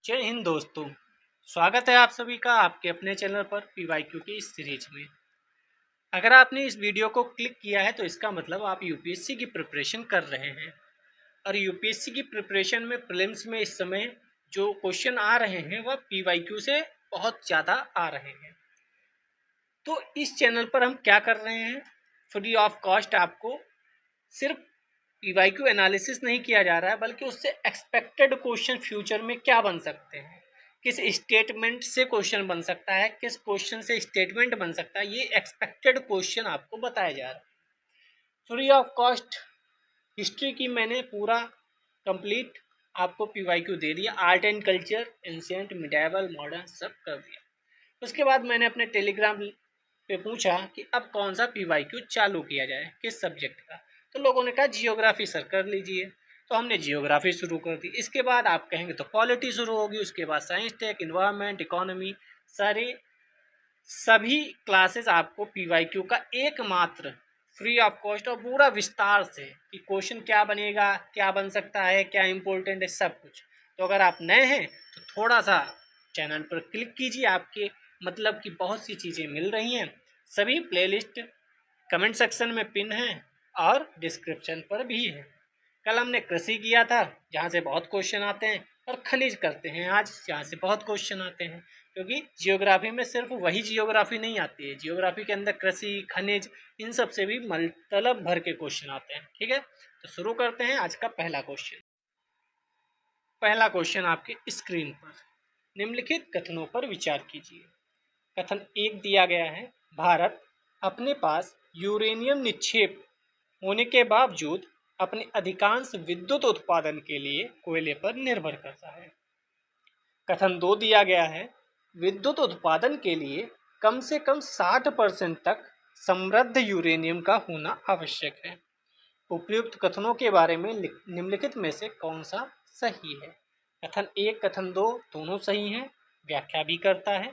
जय हिंद दोस्तों। स्वागत है आप सभी का आपके अपने चैनल पर पीवाईक्यू की इस सीरीज में। अगर आपने इस वीडियो को क्लिक किया है तो इसका मतलब आप यूपीएससी की प्रिपरेशन कर रहे हैं और यूपीएससी की प्रिपरेशन में प्रीलिम्स में इस समय जो क्वेश्चन आ रहे हैं वह पीवाईक्यू से बहुत ज़्यादा आ रहे हैं। तो इस चैनल पर हम क्या कर रहे हैं, फ्री ऑफ कॉस्ट आपको सिर्फ पीवाईक्यू एनालिसिस नहीं किया जा रहा है बल्कि उससे एक्सपेक्टेड क्वेश्चन फ्यूचर में क्या बन सकते हैं, किस स्टेटमेंट से क्वेश्चन बन सकता है, किस क्वेश्चन से स्टेटमेंट बन सकता है, ये एक्सपेक्टेड क्वेश्चन आपको बताया जा रहा है। फ्री ऑफ कॉस्ट हिस्ट्री की मैंने पूरा कंप्लीट आपको पीवाईक्यू दे दिया, art and culture, ancient, medieval, modern सब कर दिया। उसके बाद मैंने अपने टेलीग्राम पे पूछा कि अब कौन सा पीवाईक्यू चालू किया जाए, किस सब्जेक्ट का। तो लोगों ने कहा जियोग्राफी सर कर लीजिए, तो हमने जियोग्राफी शुरू कर दी। इसके बाद आप कहेंगे तो पॉलिटी शुरू होगी, उसके बाद साइंस, टेक, इन्वायरमेंट, इकोनॉमी, सारे सभी क्लासेस आपको पीवाईक्यू का एकमात्र फ्री ऑफ कॉस्ट और पूरा विस्तार से कि क्वेश्चन क्या बनेगा, क्या बन सकता है, क्या इंपॉर्टेंट है, सब कुछ। तो अगर आप नए हैं तो थोड़ा सा चैनल पर क्लिक कीजिए, आपके मतलब कि बहुत सी चीज़ें मिल रही हैं। सभी प्लेलिस्ट कमेंट सेक्शन में पिन है और डिस्क्रिप्शन पर भी है। कल हमने कृषि किया था जहाँ से बहुत क्वेश्चन आते हैं, और खनिज करते हैं आज जहाँ से बहुत क्वेश्चन आते हैं, क्योंकि जियोग्राफी में सिर्फ वही जियोग्राफी नहीं आती है, जियोग्राफी के अंदर कृषि, खनिज, इन सब से भी मतलब भर के क्वेश्चन आते हैं। ठीक है, तो शुरू करते हैं आज का पहला क्वेश्चन। पहला क्वेश्चन आपके स्क्रीन पर, निम्नलिखित कथनों पर विचार कीजिए। कथन एक दिया गया है, भारत अपने पास यूरेनियम निक्षेप होने के बावजूद अपने अधिकांश विद्युत उत्पादन के लिए कोयले पर निर्भर करता है। कथन दो दिया गया है, विद्युत उत्पादन के लिए कम से कम 60% तक समृद्ध यूरेनियम का होना आवश्यक है। उपयुक्त कथनों के बारे में निम्नलिखित में से कौन सा सही है। कथन एक, कथन दो दोनों सही हैं, व्याख्या भी करता है।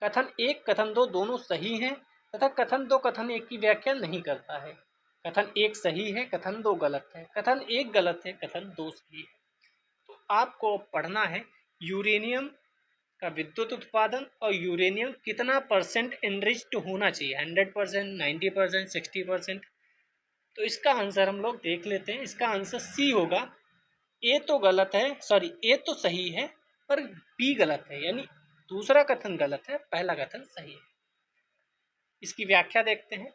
कथन एक, कथन दो दोनों सही हैं तथा कथन दो, कथन एक की व्याख्या नहीं करता है। कथन एक सही है, कथन दो गलत है, कथन एक गलत है, कथन दो सही है। तो आपको पढ़ना है यूरेनियम का विद्युत उत्पादन और यूरेनियम कितना परसेंट एनरिच्ड होना चाहिए, 100%, 90%, 60%। तो इसका आंसर हम लोग देख लेते हैं। इसका आंसर सी होगा। ए तो गलत है, सॉरी ए तो सही है पर बी गलत है, यानी दूसरा कथन गलत है, पहला कथन सही है। इसकी व्याख्या देखते हैं।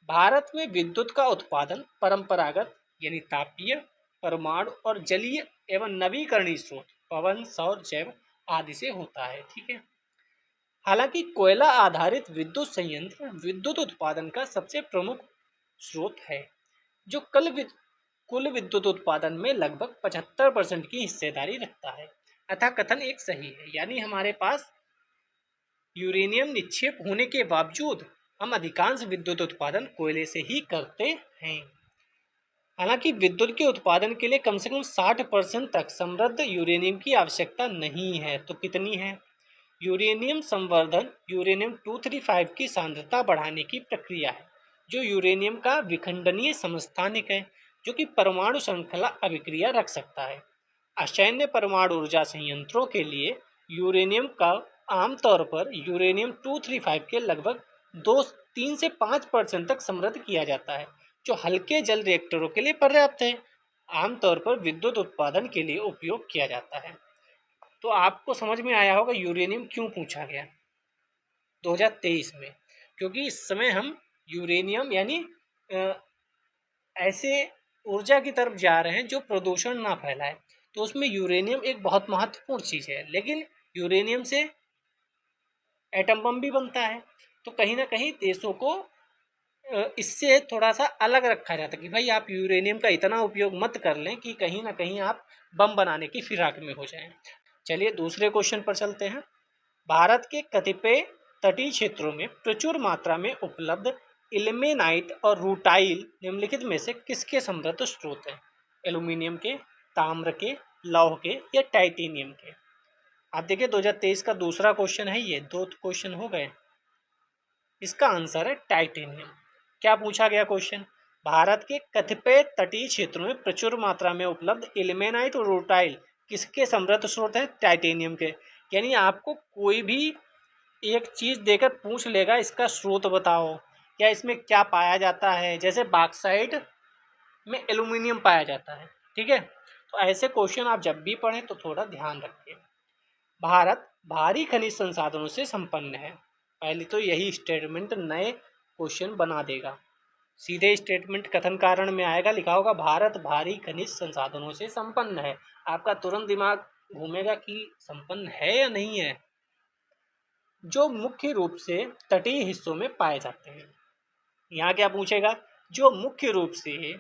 भारत में विद्युत का उत्पादन परंपरागत यानी तापीय, परमाणु और जलीय एवं नवीकरणीय स्रोत पवन, सौर, जैव आदि से होता है। ठीक है, हालांकि कोयला आधारित विद्युत संयंत्र विद्युत उत्पादन का सबसे प्रमुख स्रोत है, जो कुल विद्युत उत्पादन में लगभग 75% की हिस्सेदारी रखता है। अतः कथन एक सही है, यानी हमारे पास यूरेनियम निक्षेप होने के बावजूद हम अधिकांश विद्युत उत्पादन कोयले से ही करते हैं। हालांकि विद्युत के उत्पादन के लिए कम से कम 60% तक समृद्ध यूरेनियम की आवश्यकता नहीं है। तो कितनी है? यूरेनियम संवर्धन यूरेनियम 235 की सांद्रता बढ़ाने की प्रक्रिया है, जो यूरेनियम का विखंडनीय समस्थानिक है, जो कि परमाणु श्रृंखला अभिक्रिया रख सकता है। असैन्य परमाणु ऊर्जा संयंत्रों के लिए यूरेनियम का आमतौर पर यूरेनियम 235 के लगभग 3 से 5% तक समृद्ध किया जाता है, जो हल्के जल रिएक्टरों के लिए पर्याप्त है। आमतौर पर विद्युत उत्पादन के लिए उपयोग किया जाता है। तो आपको समझ में आया होगा यूरेनियम क्यों पूछा गया 2023 में, क्योंकि इस समय हम यूरेनियम यानी ऐसे ऊर्जा की तरफ जा रहे हैं जो प्रदूषण ना फैलाए। तो उसमें यूरेनियम एक बहुत महत्वपूर्ण चीज़ है, लेकिन यूरेनियम से एटम बम भी बनता है। तो कहीं ना कहीं देशों को इससे थोड़ा सा अलग रखा जाता है कि भाई आप यूरेनियम का इतना उपयोग मत कर लें कि कहीं ना कहीं आप बम बनाने की फिराक में हो जाएं। चलिए दूसरे क्वेश्चन पर चलते हैं। भारत के कतिपय तटीय क्षेत्रों में प्रचुर मात्रा में उपलब्ध इल्मेनाइट और रूटाइल निम्नलिखित में से किसके समृद्ध स्रोत हैं? एल्यूमिनियम के, ताम्र के, लौह के या टाइटेनियम के? आप देखिए 2023 का दूसरा क्वेश्चन है, ये दो क्वेश्चन हो गए। इसका आंसर है टाइटेनियम। क्या पूछा गया क्वेश्चन? भारत के कतिपय तटीय क्षेत्रों में प्रचुर मात्रा में उपलब्ध इल्मेनाइट और रूटाइल किसके समृद्ध स्रोत हैं? टाइटेनियम के। यानी आपको कोई भी एक चीज़ देकर पूछ लेगा इसका स्रोत बताओ, या इसमें क्या पाया जाता है। जैसे बॉक्साइट में एल्यूमिनियम पाया जाता है, ठीक है। तो ऐसे क्वेश्चन आप जब भी पढ़ें तो थोड़ा ध्यान रखिए। भारत भारी खनिज संसाधनों से संपन्न है। पहले तो यही स्टेटमेंट नए क्वेश्चन बना देगा। सीधे स्टेटमेंट कथन कारण में आएगा, लिखा होगा भारत भारी खनिज संसाधनों से संपन्न है। आपका तुरंत दिमाग घूमेगा कि संपन्न है या नहीं है। जो मुख्य रूप से तटीय हिस्सों में पाए जाते हैं। यहाँ क्या पूछेगा? जो मुख्य रूप से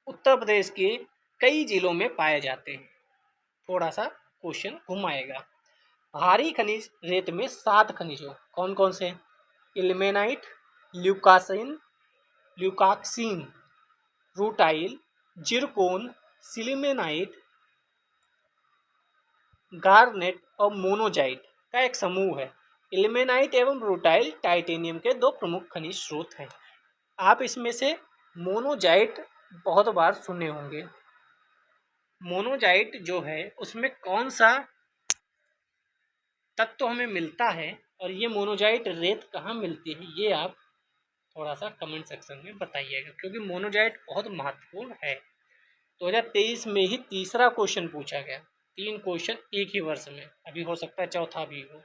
उत्तर प्रदेश के कई जिलों में पाए जाते हैं। थोड़ा सा क्वेश्चन घुमाएगा। भारी खनिज रेत में 7 खनिजों कौन कौन से? इल्मेनाइट, ल्यूकासिन, leucoxene, rutile, zircon, sillimanite, garnet और मोनोजाइट का एक समूह है। इल्मेनाइट एवं रूटाइल टाइटेनियम के 2 प्रमुख खनिज स्रोत हैं। आप इसमें से मोनोजाइट बहुत बार सुने होंगे। मोनोजाइट जो है उसमें कौन सा तत्व हमें मिलता है और ये मोनोजाइट रेत कहाँ मिलती है, ये आप थोड़ा सा कमेंट सेक्शन में बताइएगा, क्योंकि मोनोजाइट बहुत महत्वपूर्ण है। 2023 में ही तीसरा क्वेश्चन पूछा गया। 3 क्वेश्चन एक ही वर्ष में, अभी हो सकता है चौथा भी हो।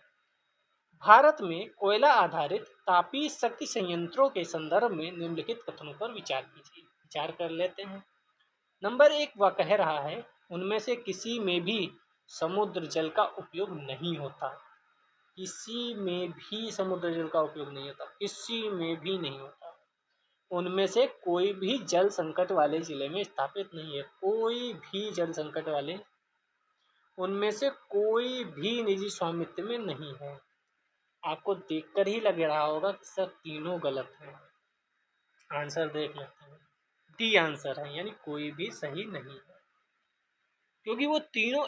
भारत में कोयला आधारित तापीय शक्ति संयंत्रों के संदर्भ में निम्नलिखित कथनों पर विचार कीजिए। विचार कर लेते हैं। नंबर 1 वह कह रहा है उनमें से किसी में भी समुद्र जल का उपयोग नहीं होता। किसी में भी समुद्र जल का उपयोग नहीं होता, किसी में भी नहीं होता। उनमें से कोई भी जल संकट वाले जिले में स्थापित नहीं है। कोई भी जल संकट वाले, उनमें से कोई भी निजी स्वामित्व में नहीं है। आपको देखकर ही लग रहा होगा कि सर तीनों गलत हैं। आंसर देख लेते हैं। डी आंसर है, यानी कोई भी सही नहीं है, क्योंकि वो तीनों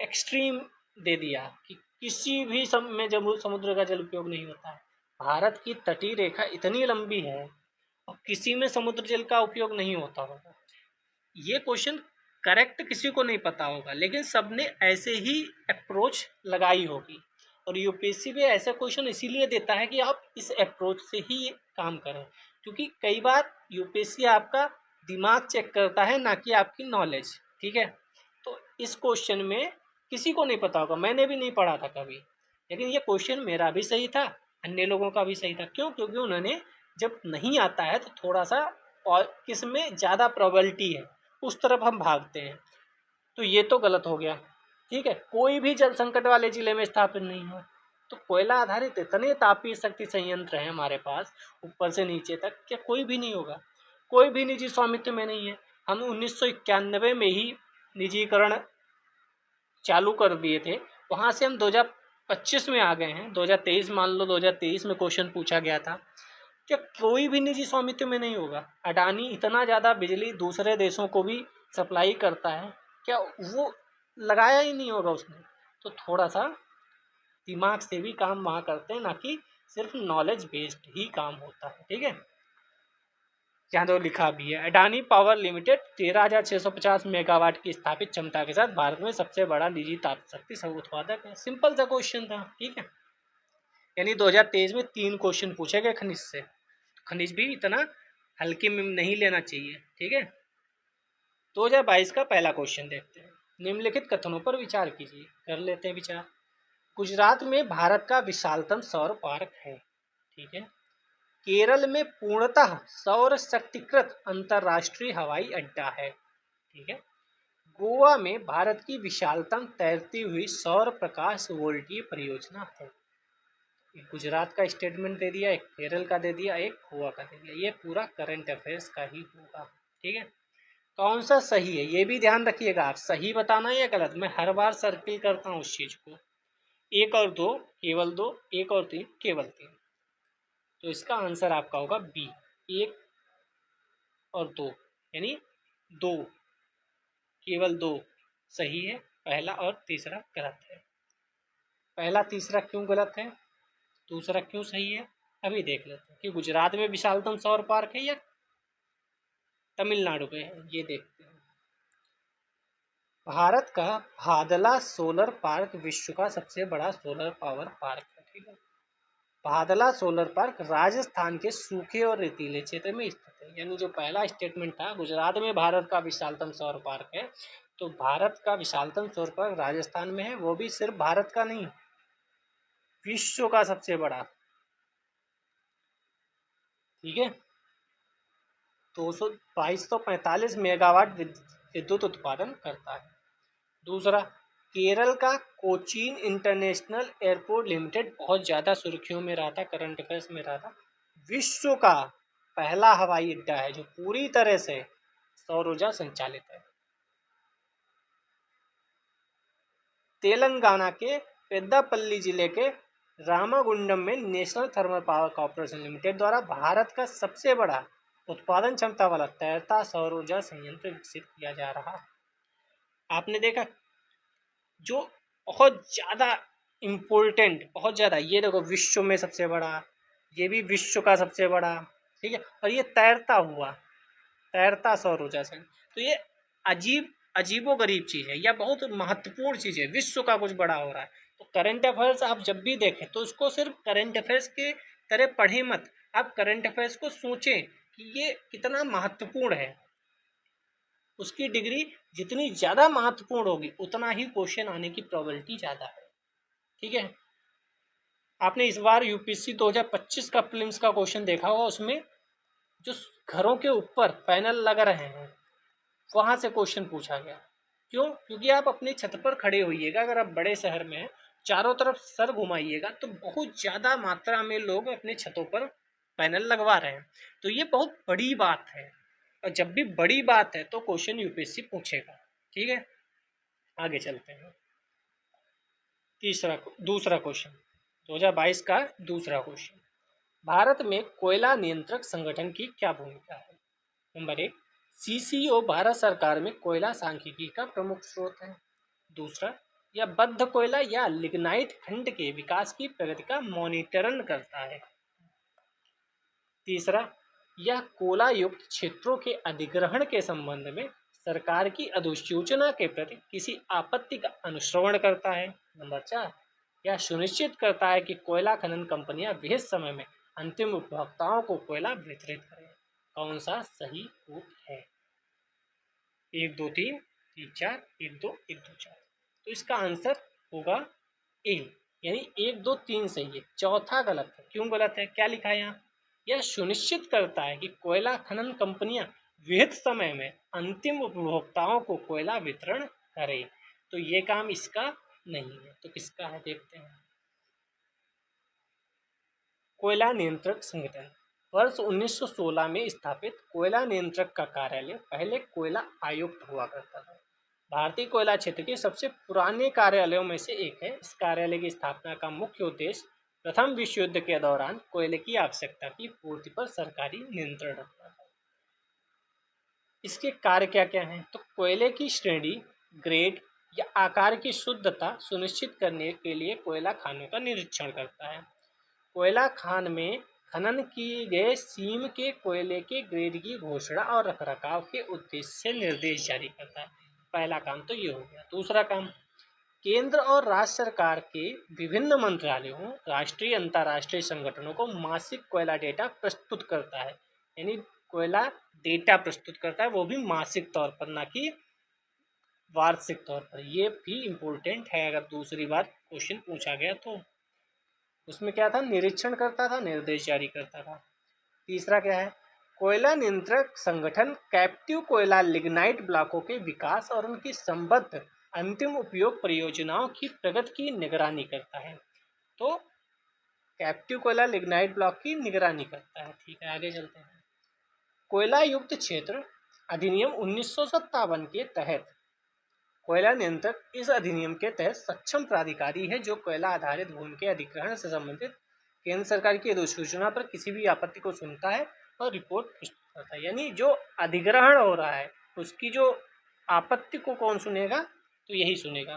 एक्सट्रीम दे दिया कि किसी भी में जब समुद्र का जल उपयोग नहीं होता है। भारत की तटीय रेखा इतनी लंबी है और किसी में समुद्र जल का उपयोग नहीं होता होगा। ये क्वेश्चन करेक्ट किसी को नहीं पता होगा, लेकिन सबने ऐसे ही अप्रोच लगाई होगी। और यूपीएससी भी ऐसा क्वेश्चन इसीलिए देता है कि आप इस अप्रोच से ही काम करें, क्योंकि कई बार यूपीएससी आपका दिमाग चेक करता है, ना कि आपकी नॉलेज। ठीक है, तो इस क्वेश्चन में किसी को नहीं पता होगा, मैंने भी नहीं पढ़ा था कभी, लेकिन ये क्वेश्चन मेरा भी सही था, अन्य लोगों का भी सही था। क्यों? क्योंकि उन्होंने जब नहीं आता है तो थोड़ा सा और किसमें ज़्यादा प्रोबेबिलिटी है उस तरफ हम भागते हैं। तो ये तो गलत हो गया। ठीक है, कोई भी जल संकट वाले जिले में स्थापित नहीं है। तो कोयला आधारित इतने तापीय शक्ति संयंत्र हैं हमारे पास ऊपर से नीचे तक, क्या कोई भी नहीं होगा? कोई भी निजी स्वामित्व में नहीं है। हम 1991 में ही निजीकरण चालू कर दिए थे, वहाँ से हम 2025 में आ गए हैं। 2023 मान लो, 2023 में क्वेश्चन पूछा गया था, क्या कोई भी निजी स्वामित्व में नहीं होगा? अडानी इतना ज़्यादा बिजली दूसरे देशों को भी सप्लाई करता है, क्या वो लगाया ही नहीं होगा उसने? तो थोड़ा सा दिमाग से भी काम वहाँ करते हैं, ना कि सिर्फ नॉलेज बेस्ड ही काम होता है। ठीक है, यहाँ तो लिखा भी है, अडानी पावर लिमिटेड 13,650 मेगावाट की स्थापित क्षमता के साथ भारत में सबसे बड़ा निजी ताप शक्ति उत्पादक है। सिंपल सा क्वेश्चन था। ठीक है, यानी 2023 में 3 क्वेश्चन पूछे गए खनिज से। खनिज भी इतना हल्के में नहीं लेना चाहिए। ठीक है, 2022 का पहला क्वेश्चन देखते हैं। निम्नलिखित कथनों पर विचार कीजिए। कर लेते हैं विचार। गुजरात में भारत का विशालतम सौर पार्क है। ठीक है, केरल में पूर्णतः सौर शक्तिकृत अंतरराष्ट्रीय हवाई अड्डा है। ठीक है, गोवा में भारत की विशालतम तैरती हुई सौर प्रकाश वोल्टीय परियोजना है। एक गुजरात का स्टेटमेंट दे दिया, एक केरल का दे दिया, एक गोवा का दे दिया। ये पूरा करंट अफेयर्स का ही होगा। ठीक है, कौन सा सही है ये भी ध्यान रखिएगा। आप सही बताना या गलत, मैं हर बार सर्किल करता हूँ उस चीज़ को। 1 और 2 केवल 2, 1 और 3 केवल 3। तो इसका आंसर आपका होगा बी, 1 और 2, यानी 2, केवल 2 सही है, पहला और तीसरा गलत है। पहला तीसरा क्यों गलत है, दूसरा क्यों सही है, अभी देख लेते हैं कि गुजरात में विशालतम सौर पार्क है या तमिलनाडु में है, ये देखते हैं। भारत का भादला सोलर पार्क विश्व का सबसे बड़ा सोलर पावर पार्क है। ठीक है, भादला सोलर पार्क राजस्थान के सूखे और रेतीले क्षेत्र में स्थित है। यानी जो पहला स्टेटमेंट था, गुजरात में भारत का विशालतम सौर पार्क है, तो भारत का विशालतम सौर पार्क राजस्थान में है, वो भी सिर्फ भारत का नहीं, विश्व का सबसे बड़ा। ठीक है, 2245 मेगावाट विद्युत उत्पादन करता है। दूसरा, केरल का कोचीन इंटरनेशनल एयरपोर्ट लिमिटेड बहुत ज़्यादा सुर्खियों में रहा था, करंट अफेयर्स में रहा था। विश्व का पहला हवाई अड्डा है जो पूरी तरह से सौर ऊर्जा संचालित है। तेलंगाना के पेद्दापल्ली जिले के रामागुंडम में national thermal power corporation limited द्वारा भारत का सबसे बड़ा उत्पादन क्षमता वाला तैरता सौर ऊर्जा संयंत्र विकसित किया जा रहा है। आपने देखा, जो बहुत ज़्यादा इम्पोर्टेंट, बहुत ज़्यादा, ये देखो विश्व में सबसे बड़ा, ये भी विश्व का सबसे बड़ा। ठीक है, और ये तैरता हुआ, तैरता सौर ऊर्जा से, तो ये अजीबो गरीब चीज़ है या बहुत महत्वपूर्ण चीज़ है। विश्व का कुछ बड़ा हो रहा है, तो करंट अफेयर्स आप जब भी देखें तो उसको सिर्फ करंट अफेयर्स के तरह पढ़ें मत, आप करंट अफेयर्स को सोचें कि ये कितना महत्वपूर्ण है। उसकी डिग्री जितनी ज़्यादा महत्वपूर्ण होगी उतना ही क्वेश्चन आने की प्रोबेबिलिटी ज़्यादा है। ठीक है, आपने इस बार यूपीएससी 2025 का प्रीलिम्स का क्वेश्चन देखा होगा, उसमें जो घरों के ऊपर पैनल लग रहे हैं वहाँ से क्वेश्चन पूछा गया। क्यों? क्योंकि आप अपनी छत पर खड़े होइएगा, अगर आप बड़े शहर में हैं, चारों तरफ सर घुमाइएगा तो बहुत ज़्यादा मात्रा में लोग अपने छतों पर पैनल लगवा रहे हैं, तो ये बहुत बड़ी बात है, और जब भी बड़ी बात है तो क्वेश्चन यूपीएससी पूछेगा। ठीक है, आगे चलते हैं। दूसरा क्वेश्चन, 2022 का दूसरा क्वेश्चन, भारत में कोयला नियंत्रक संगठन की क्या भूमिका है? नंबर 1, सीसीओ भारत सरकार में कोयला सांख्यिकी का प्रमुख स्रोत है। दूसरा, यह बद्ध कोयला या लिग्नाइट खंड के विकास की प्रगति का मॉनिटरिंग करता है। तीसरा, यह कोयला युक्त क्षेत्रों के अधिग्रहण के संबंध में सरकार की अधिसूचना के प्रति किसी आपत्ति का अनुश्रवण करता है। नंबर 4, यह सुनिश्चित करता है कि कोयला खनन कंपनियां विहित समय में अंतिम उपभोक्ताओं को कोयला वितरित करें। कौन सा सही रूप है? 1 2 3 3 4, 1 2 1 2 4, तो इसका आंसर होगा ए, यानी 1 2 3 सही है, चौथा गलत है। क्यों गलत है? क्या लिखा है यहाँ? यह सुनिश्चित करता है कि कोयला खनन कंपनियां विहित समय में अंतिम उपभोक्ताओं को कोयला वितरण करें, तो ये काम इसका नहीं है, तो किसका है देखते हैं। कोयला नियंत्रक संगठन वर्ष 1916 में स्थापित कोयला नियंत्रक का कार्यालय पहले कोयला आयुक्त हुआ करता था। भारतीय कोयला क्षेत्र के सबसे पुराने कार्यालयों में से एक है। इस कार्यालय की स्थापना का मुख्य उद्देश्य प्रथम विश्व युद्ध के दौरान कोयले की आवश्यकता की पूर्ति पर सरकारी नियंत्रण रखना था। इसके कार्य क्या क्या हैं? तो कोयले की श्रेणी, ग्रेड या आकार की शुद्धता सुनिश्चित करने के लिए कोयला खानों का निरीक्षण करता है। कोयला खान में खनन किए गए सीम के कोयले के ग्रेड की घोषणा और रखरखाव के उद्देश्य से निर्देश जारी करता है। पहला काम तो ये हो गया। दूसरा काम, केंद्र और राज्य सरकार के विभिन्न मंत्रालयों, राष्ट्रीय अंतर्राष्ट्रीय संगठनों को मासिक कोयला डेटा प्रस्तुत करता है। यानी कोयला डेटा प्रस्तुत करता है, वो भी मासिक तौर पर, ना कि वार्षिक तौर पर। ये भी इम्पोर्टेंट है, अगर दूसरी बार क्वेश्चन पूछा गया तो। उसमें क्या था? निरीक्षण करता था, निर्देश जारी करता था। तीसरा क्या है? कोयला नियंत्रक संगठन कैप्टिव कोयला लिग्नाइट ब्लॉकों के विकास और उनकी संबद्ध अंतिम उपयोग परियोजनाओं की प्रगति की निगरानी करता है। तो कैप्टिव कोयला लिग्नाइट ब्लॉक की निगरानी करता है। ठीक है, आगे चलते हैं। कोयला युक्त क्षेत्र अधिनियम 1957 के तहत कोयला नियंत्रक इस अधिनियम के तहत सक्षम प्राधिकारी है जो कोयला आधारित भूमि के अधिग्रहण से संबंधित केंद्र सरकार की अधिसूचना पर किसी भी आपत्ति को सुनता है और रिपोर्ट प्रस्तुत करता है। यानी जो अधिग्रहण हो रहा है उसकी जो आपत्ति को कौन सुनेगा? तो यही सुनेगा।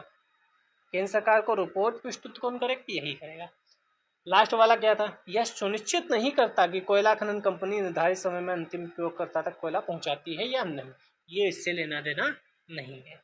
केंद्र सरकार को रिपोर्ट प्रस्तुत कौन करेगा? यही करेगा। लास्ट वाला क्या था? यह सुनिश्चित नहीं करता कि कोयला खनन कंपनी निर्धारित समय में अंतिम उपयोगकर्ता तक कोयला पहुंचाती है या नहीं। ये इससे लेना देना नहीं है।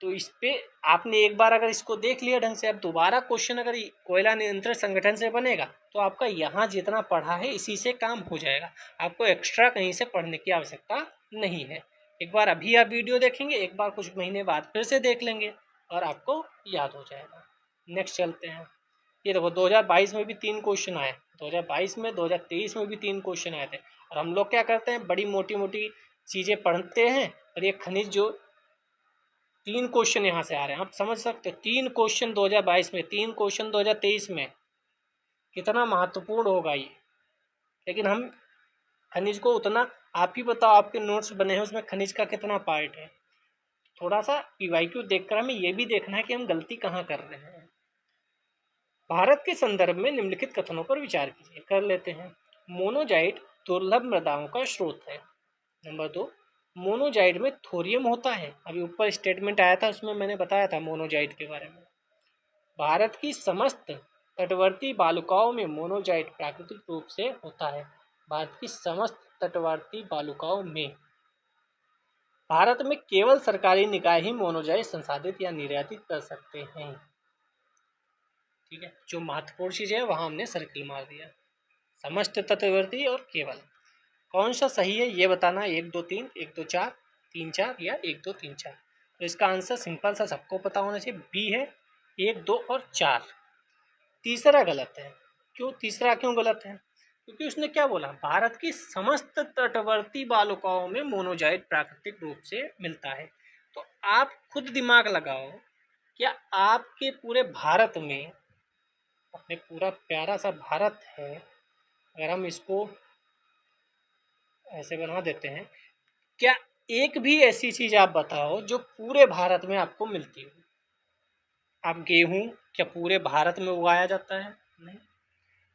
तो इस पे आपने एक बार अगर इसको देख लिया ढंग से, अब दोबारा क्वेश्चन अगर कोयला नियंत्रण संगठन से बनेगा तो आपका यहाँ जितना पढ़ा है इसी से काम हो जाएगा, आपको एक्स्ट्रा कहीं से पढ़ने की आवश्यकता नहीं है। एक बार अभी आप वीडियो देखेंगे, एक बार कुछ महीने बाद फिर से देख लेंगे और आपको याद हो जाएगा। नेक्स्ट चलते हैं। ये देखो 2022 में भी 3 क्वेश्चन आए, 2022 में 2023 में भी 3 क्वेश्चन आए थे। और हम लोग क्या करते हैं, बड़ी मोटी मोटी चीज़ें पढ़ते हैं और ये खनिज जो 3 क्वेश्चन यहाँ से आ रहे हैं, आप समझ सकते हो 3 क्वेश्चन 2022 में, 3 क्वेश्चन 2023 में, कितना महत्वपूर्ण होगा ये। लेकिन हम खनिज को उतना, आप ही बताओ, आपके नोट्स बने हैं उसमें खनिज का कितना पार्ट है। थोड़ा सा पीवाईक्यू देखकर हमें ये भी देखना है कि हम गलती कहाँ कर रहे हैं। भारत के संदर्भ में निम्नलिखित कथनों पर विचार कीजिए। कर लेते हैं। मोनोजाइट दुर्लभ मृदाओं का स्रोत है। नंबर 2, मोनोजाइट में थोरियम होता है। अभी ऊपर स्टेटमेंट आया था उसमें मैंने बताया था मोनोजाइट के बारे में। भारत की समस्त तटवर्ती बालुकाओं में मोनोजाइट प्राकृतिक रूप से होता है। भारत की समस्त तटवर्ती बालुकाओं में, भारत में केवल सरकारी निकाय ही मोनोजाइट संसाधित या निर्यातित कर सकते हैं। ठीक है, जो महत्वपूर्ण चीज है वहां हमने सर्किल मार दिया। समस्त तटवर्ती और केवल, कौन सा सही है ये बताना। 1 2 3, 1 2 4, 3 4 या 1 2 3 4। तो इसका आंसर सिंपल सा सबको पता होना चाहिए, बी है, 1 2 और 4। तीसरा गलत है। क्यों तीसरा क्यों गलत है? क्योंकि उसने क्या बोला, भारत की समस्त तटवर्ती बालुकाओं में मोनोजाइट प्राकृतिक रूप से मिलता है। तो आप खुद दिमाग लगाओ, क्या आपके पूरे भारत में, अपने पूरा प्यारा सा भारत है, अगर हम इसको ऐसे बना देते हैं, क्या एक भी ऐसी चीज आप बताओ जो पूरे भारत में आपको मिलती हो। आप गेहूं क्या पूरे भारत में उगाया जाता है? नहीं।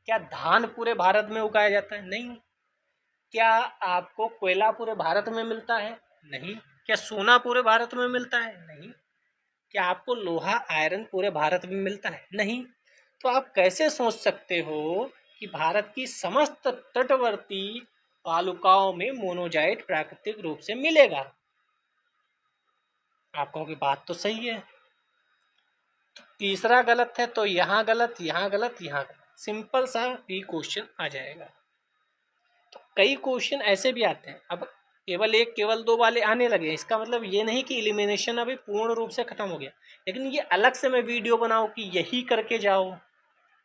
क्या धान पूरे भारत में उगाया जाता है? नहीं। क्या आपको कोयला पूरे भारत में मिलता है? नहीं। क्या सोना पूरे भारत में मिलता है? नहीं। क्या आपको लोहा आयरन पूरे भारत में मिलता है? नहीं। तो आप कैसे सोच सकते हो कि भारत की समस्त तटवर्ती बालुकाओं में मोनोजाइट प्राकृतिक रूप से मिलेगा? आप कहोगे बात तो सही है। तो तीसरा गलत है, तो यहाँ गलत, यहाँ गलत, यहाँ गलत। सिंपल सा भी क्वेश्चन आ जाएगा। तो कई क्वेश्चन ऐसे भी आते हैं, अब केवल 1 केवल 2 वाले आने लगे, इसका मतलब ये नहीं कि एलिमिनेशन अभी पूर्ण रूप से खत्म हो गया। लेकिन ये अलग से मैं वीडियो बनाऊं कि यही करके जाओ,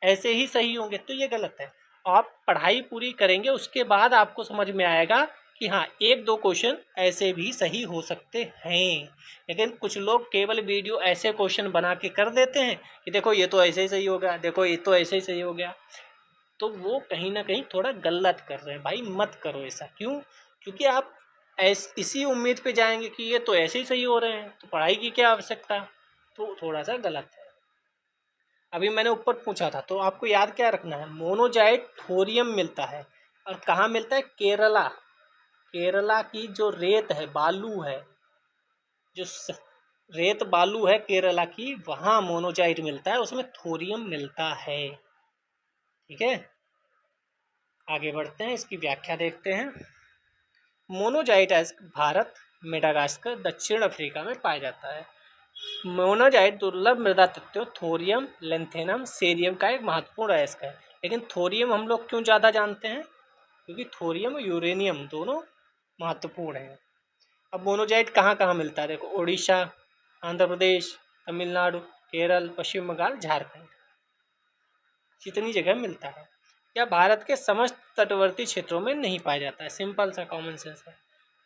ऐसे ही सही होंगे, तो ये गलत है। आप पढ़ाई पूरी करेंगे उसके बाद आपको समझ में आएगा कि हाँ 1 2 क्वेश्चन ऐसे भी सही हो सकते हैं। लेकिन कुछ लोग केवल वीडियो ऐसे क्वेश्चन बना के कर देते हैं कि देखो ये तो ऐसे ही सही हो गया, देखो ये तो ऐसे ही सही हो गया। तो वो कहीं ना कहीं थोड़ा गलत कर रहे हैं। भाई मत करो ऐसा। क्यों? क्योंकि आप इसी उम्मीद पे जाएंगे कि ये तो ऐसे ही सही हो रहे हैं, तो पढ़ाई की क्या आवश्यकता। तो थोड़ा सा गलत है। अभी मैंने ऊपर पूछा था, तो आपको याद क्या रखना है, मोनोजाइट थोरियम मिलता है। और कहाँ मिलता है? केरला। केरला की जो रेत है, बालू है, जो रेत बालू है केरला की, वहां मोनोजाइट मिलता है, उसमें थोरियम मिलता है। ठीक है, आगे बढ़ते हैं, इसकी व्याख्या देखते हैं। मोनोजाइट भारत, मेडागास्कर, दक्षिण अफ्रीका में पाया जाता है। मोनोजाइट दुर्लभ मृदा तत्व थोरियम, लेंथेनम, सेरियम का एक महत्वपूर्ण अयस्क है। लेकिन थोरियम हम लोग क्यों ज़्यादा जानते हैं? क्योंकि थोरियम और यूरेनियम दोनों महत्वपूर्ण हैं। अब मोनोजाइट कहाँ कहाँ मिलता है? देखो, उड़ीसा, आंध्र प्रदेश, तमिलनाडु, केरल, पश्चिम बंगाल, झारखंड, जितनी जगह मिलता है। यह भारत के समस्त तटवर्ती क्षेत्रों में नहीं पाया जाता है। सिंपल सा कॉमन सेंस है।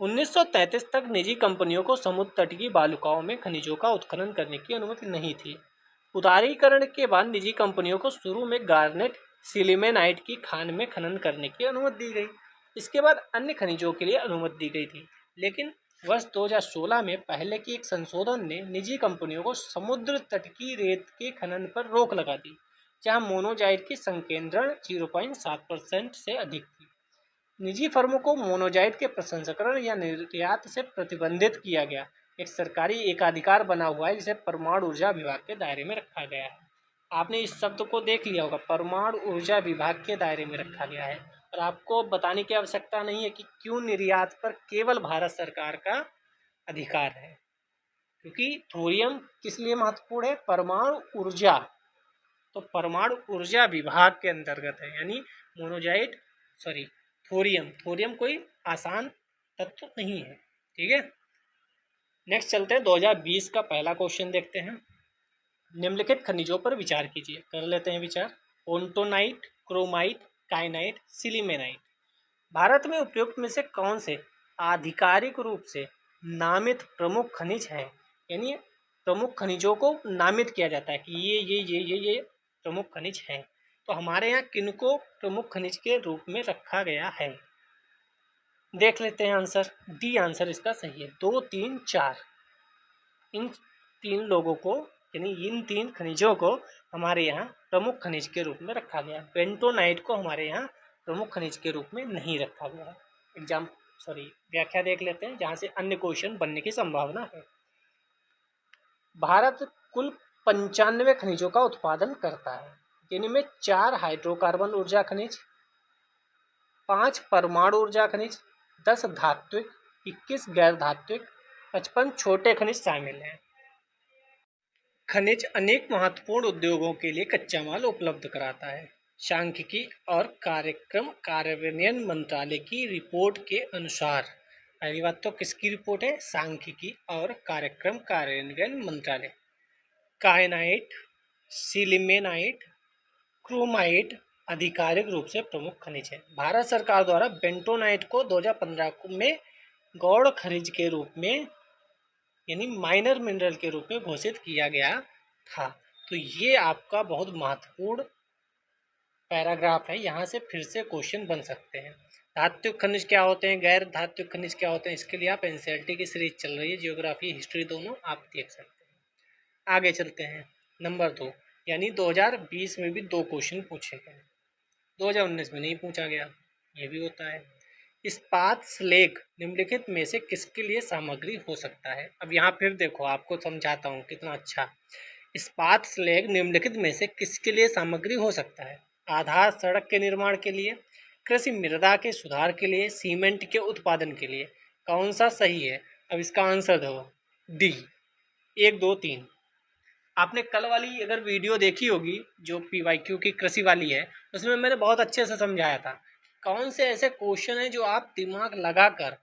1933 तक निजी कंपनियों को समुद्र तट की बालुकाओं में खनिजों का उत्खनन करने की अनुमति नहीं थी। उदारीकरण के बाद निजी कंपनियों को शुरू में गार्नेट, सिलिमेनाइट की खान में खनन करने की अनुमति दी गई। इसके बाद अन्य खनिजों के लिए अनुमति दी गई थी। लेकिन वर्ष 2016 में पहले की एक संशोधन ने निजी कंपनियों को समुद्र तट की रेत के खनन पर रोक लगा दी, जहां मोनोजाइट की संकेंद्रण 0.7% से अधिक थी। निजी फर्मों को मोनोजाइट के प्रसंस्करण या निर्यात से प्रतिबंधित किया गया। एक सरकारी एकाधिकार बना हुआ है जिसे परमाणु ऊर्जा विभाग के दायरे में रखा गया है। आपने इस शब्द को देख लिया होगा, परमाणु ऊर्जा विभाग के दायरे में रखा गया है। और आपको बताने की आवश्यकता नहीं है कि क्यों निर्यात पर केवल भारत सरकार का अधिकार है, क्योंकि थोरियम किस लिए महत्वपूर्ण है? परमाणु ऊर्जा। तो परमाणु ऊर्जा विभाग के अंतर्गत है, यानी मोनोजाइट सॉरी थोरियम। थोरियम कोई आसान तत्व नहीं है। ठीक है, नेक्स्ट चलते हैं 2020 का पहला क्वेश्चन देखते हैं। निम्नलिखित खनिजों पर विचार कीजिए। कर लेते हैं विचार। ओन्टोनाइट, क्रोमाइट, काइनाइट, सिलीमेनाइट। भारत में उपयुक्त में से कौन से आधिकारिक रूप से नामित प्रमुख खनिज हैं? यानी प्रमुख खनिजों को नामित किया जाता है कि ये प्रमुख खनिज हैं। तो हमारे यहाँ किनको प्रमुख खनिज के रूप में रखा गया है? देख लेते हैं आंसर। डी आंसर इसका सही है। 2, 3, 4 इन तीन लोगों को, यानी इन तीन खनिजों को हमारे यहाँ प्रमुख खनिज के रूप में रखा गया। बेंटोनाइट को हमारे यहाँ प्रमुख खनिज के रूप में नहीं रखा गया है। व्याख्या देख लेते हैं, जहाँ से अन्य क्वेश्चन बनने की संभावना है। भारत कुल 95 खनिजों का उत्पादन करता है, जिनमें 4 हाइड्रोकार्बन ऊर्जा खनिज, 5 परमाणु ऊर्जा खनिज, 10 धात्विक, 21 गैर धात्विक, 55 छोटे खनिज शामिल हैं। खनिज अनेक महत्वपूर्ण उद्योगों के लिए कच्चा माल उपलब्ध कराता है। सांख्यिकी और कार्यक्रम कार्यान्वयन मंत्रालय की रिपोर्ट के अनुसार, पहली बात तो किसकी रिपोर्ट है? सांख्यिकी और कार्यक्रम कार्यान्वयन मंत्रालय। काइनाइट, सिलीमेनाइट, क्रोमाइट आधिकारिक रूप से प्रमुख खनिज है। भारत सरकार द्वारा बेंटोनाइट को 2015 में गौड़ खनिज के रूप में, यानी माइनर मिनरल के रूप में घोषित किया गया था। तो ये आपका बहुत महत्वपूर्ण पैराग्राफ है, यहाँ से फिर से क्वेश्चन बन सकते हैं। धात्विक खनिज क्या होते हैं, गैर धात्विक खनिज क्या होते हैं, इसके लिए आप एनसीईआरटी की सीरीज चल रही है, जियोग्राफी हिस्ट्री दोनों आप देख सकते हैं। आगे चलते हैं। नंबर 2, यानी 2020 में भी 2 क्वेश्चन पूछे गए, 2019 में नहीं पूछा गया, ये भी होता है। इस्पात स्लेग निम्नलिखित में से किसके लिए सामग्री हो सकता है? अब यहाँ फिर देखो, आपको समझाता हूँ कितना अच्छा। इस्पात स्लेग निम्नलिखित में से किसके लिए सामग्री हो सकता है? आधार सड़क के निर्माण के लिए, कृषि मृदा के सुधार के लिए, सीमेंट के उत्पादन के लिए। कौन सा सही है? अब इसका आंसर दो। डी, 1, 2, 3। आपने कल वाली अगर वीडियो देखी होगी जो PYQ की कृषि वाली है, उसमें मैंने बहुत अच्छे से समझाया था कौन से ऐसे क्वेश्चन हैं जो आप दिमाग लगाकर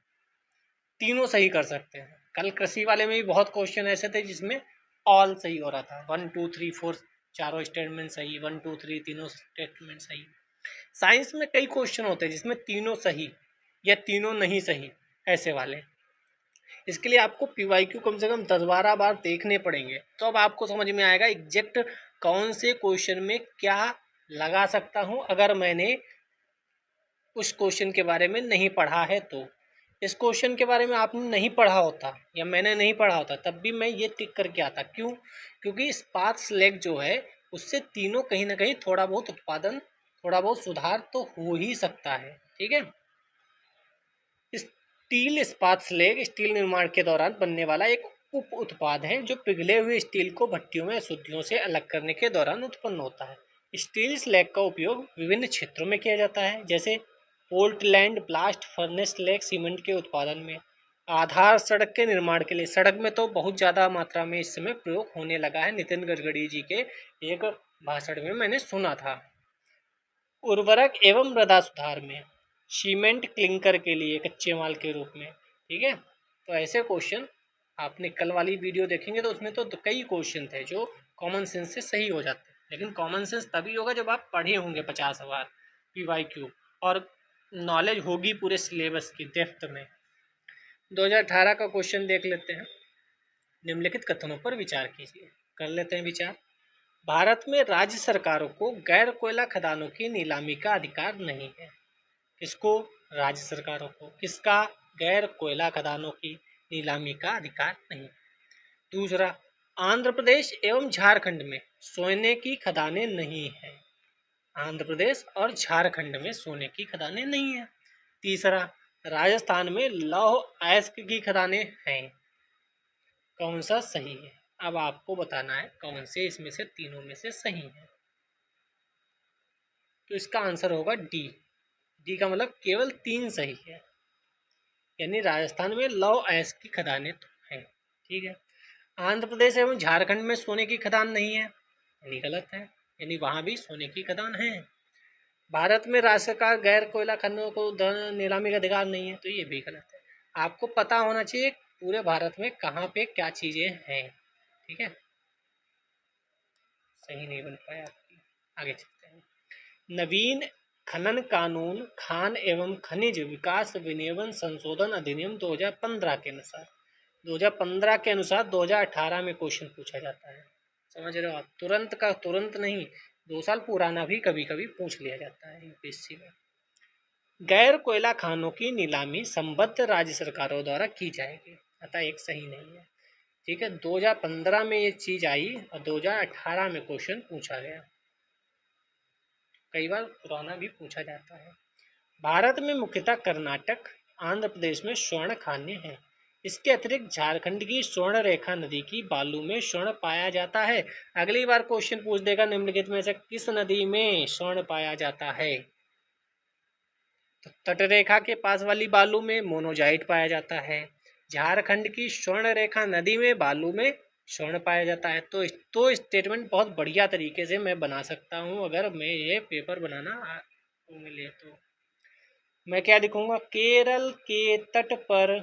तीनों सही कर सकते हैं। कल कृषि वाले में भी बहुत क्वेश्चन ऐसे थे जिसमें ऑल सही हो रहा था, 1, 2, 3, 4 चारों स्टेटमेंट सही, 1, 2, 3 तीनों स्टेटमेंट सही। साइंस में कई क्वेश्चन होते हैं जिसमें तीनों सही या तीनों नहीं सही, ऐसे वाले। इसके लिए आपको PYQ कम से कम 10-12 बार देखने पड़ेंगे, तो अब आपको समझ में आएगा एग्जैक्ट कौन से क्वेश्चन में क्या लगा सकता हूं। अगर मैंने उस क्वेश्चन के बारे में नहीं पढ़ा है तो, इस क्वेश्चन के बारे में आपने नहीं पढ़ा होता या मैंने नहीं पढ़ा होता तब भी मैं ये टिक करके आता। क्यों? क्योंकि इस्पात स्लैग जो है उससे तीनों कहीं ना कहीं थोड़ा बहुत उत्पादन, थोड़ा बहुत सुधार तो हो ही सकता है। ठीक है। स्टील इस्पात स्लैग स्टील निर्माण के दौरान बनने वाला एक उप उत्पाद है जो पिघले हुए स्टील को भट्टियों में अशुद्धियों से अलग करने के दौरान उत्पन्न होता है। स्टील स्लैग का उपयोग विभिन्न क्षेत्रों में किया जाता है, जैसे Portland blast furnace slag cement के उत्पादन में, आधार सड़क के निर्माण के लिए। सड़क में तो बहुत ज़्यादा मात्रा में इस समय प्रयोग होने लगा है, नितिन गडकरी जी के एक भाषण में मैंने सुना था। उर्वरक एवं मृदा सुधार में, सीमेंट क्लिंकर के लिए कच्चे माल के रूप में। ठीक है, तो ऐसे क्वेश्चन आपने कल वाली वीडियो देखेंगे तो उसमें तो कई क्वेश्चन थे जो कॉमन सेंस से सही हो जाते हैं, लेकिन कॉमन सेंस तभी होगा जब आप पढ़े होंगे 50 बार PYQ और नॉलेज होगी पूरे सिलेबस की डेप्थ में। 2018 का क्वेश्चन देख लेते हैं। निम्नलिखित कथनों पर विचार कीजिए। कर लेते हैं विचार। भारत में राज्य सरकारों को गैर कोयला खदानों की नीलामी का अधिकार नहीं है। किसको? राज्य सरकारों को। किसका? गैर कोयला खदानों की नीलामी का अधिकार नहीं। दूसरा, आंध्र प्रदेश एवं झारखंड में सोने की खदानें नहीं है। आंध्र प्रदेश और झारखंड में सोने की खदानें नहीं है। तीसरा, राजस्थान में लौह अयस्क की खदानें हैं। कौन सा सही है? अब आपको बताना है कौन से इसमें से तीनों में से सही है। तो इसका आंसर होगा डी। डी का मतलब केवल 3 सही है, यानी राजस्थान में लौह अयस्क की खदानें तो हैं। ठीक है। आंध्र प्रदेश एवं झारखंड में सोने की खदान नहीं है, यानी गलत है, यानी वहाँ भी सोने की खदान है। भारत में राज्य सरकार गैर कोयला खननों को नीलामी का अधिकार नहीं है, तो ये भी गलत है। आपको पता होना चाहिए पूरे भारत में कहाँ पे क्या चीज़ें हैं, ठीक है। सही नहीं बन पाया आपकी, आगे चलते हैं। नवीन खनन कानून खान एवं खनिज विकास विनियमन संशोधन अधिनियम 2015 के अनुसार 2018 में क्वेश्चन पूछा जाता है, समझ रहे हो आप। तुरंत का तुरंत नहीं, 2 साल पुराना भी कभी कभी पूछ लिया जाता है यूपीएससी में। गैर कोयला खानों की नीलामी संबद्ध राज्य सरकारों द्वारा की जाएगी, अतः एक सही नहीं है, ठीक है। 2015 में ये चीज आई और 2018 में क्वेश्चन पूछा गया, कई बार पुराना भी पूछा जाता है। भारत में मुख्यतः कर्नाटक आंध्र प्रदेश में स्वर्ण खान्य है। इसके अतिरिक्त झारखंड की स्वर्ण रेखा नदी की बालू में स्वर्ण पाया जाता है। अगली बार क्वेश्चन पूछ देगा निम्नलिखित में से किस नदी में स्वर्ण पाया जाता है, तो तटरेखा के पास वाली बालू में मोनोजाइट पाया जाता है। झारखंड की स्वर्ण रेखा नदी में बालू में स्वर्ण पाया जाता है। तो स्टेटमेंट बहुत बढ़िया तरीके से मैं बना सकता हूँ, अगर मैं ये पेपर बनाना मिले तो। मैं क्या लिखूंगा, केरल के तट पर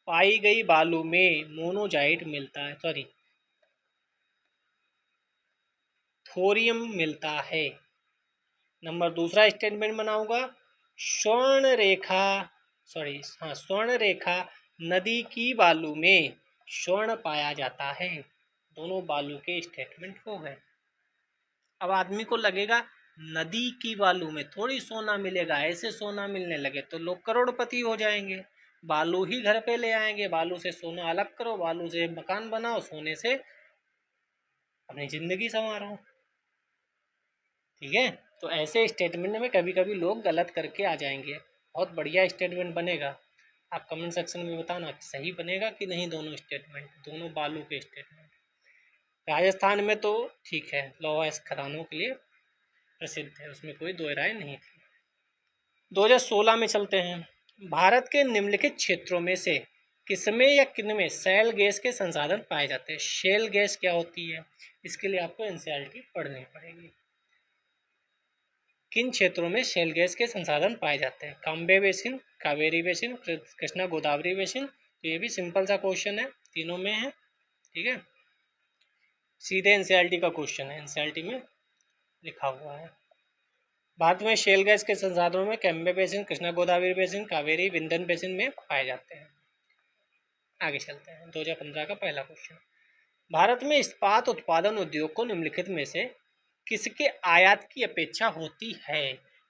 पाई गई बालू में मोनोजाइट मिलता है, सॉरी थोरियम मिलता है। नंबर दूसरा स्टेटमेंट बनाऊंगा, स्वर्ण रेखा स्वर्ण रेखा नदी की बालू में स्वर्ण पाया जाता है। दोनों बालू के स्टेटमेंट हो गए। अब आदमी को लगेगा नदी की बालू में थोड़ी सोना मिलेगा, ऐसे सोना मिलने लगे तो लोग करोड़पति हो जाएंगे। बालू ही घर पे ले आएंगे, बालू से सोना अलग करो, बालू से मकान बनाओ, सोने से अपनी जिंदगी संवारो, ठीक है। तो ऐसे स्टेटमेंट में कभी कभी लोग गलत करके आ जाएंगे। बहुत बढ़िया स्टेटमेंट बनेगा, आप कमेंट सेक्शन में बताना सही बनेगा कि नहीं दोनों स्टेटमेंट, दोनों बालू के स्टेटमेंट। राजस्थान में तो ठीक है, लौह अयस्क खदानों के लिए प्रसिद्ध है, उसमें कोई दो राय नहीं थी। 2016 में चलते हैं। भारत के निम्नलिखित क्षेत्रों में से किसमें या किनमें शैल गैस के संसाधन पाए जाते हैं। शेल गैस क्या होती है, इसके लिए आपको एनसीईआरटी पढ़नी पड़ेगी। किन क्षेत्रों में शेल गैस के संसाधन पाए जाते हैं, Cambay basin, Cauvery basin, Krishna Godavari basin. तो ये भी सिंपल सा क्वेश्चन है, तीनों में है, ठीक है। सीधे एनसीईआरटी का क्वेश्चन है, एनसीईआरटी में लिखा हुआ है। भारत में शेल गैस के संसाधनों में Cambay basin, Krishna Godavari basin, Cauvery Vindhyan basin में पाए जाते हैं। आगे चलते हैं, 2015 का पहला क्वेश्चन। भारत में इस्पात उत्पादन उद्योग को निम्नलिखित में से किसके आयात की अपेक्षा होती है,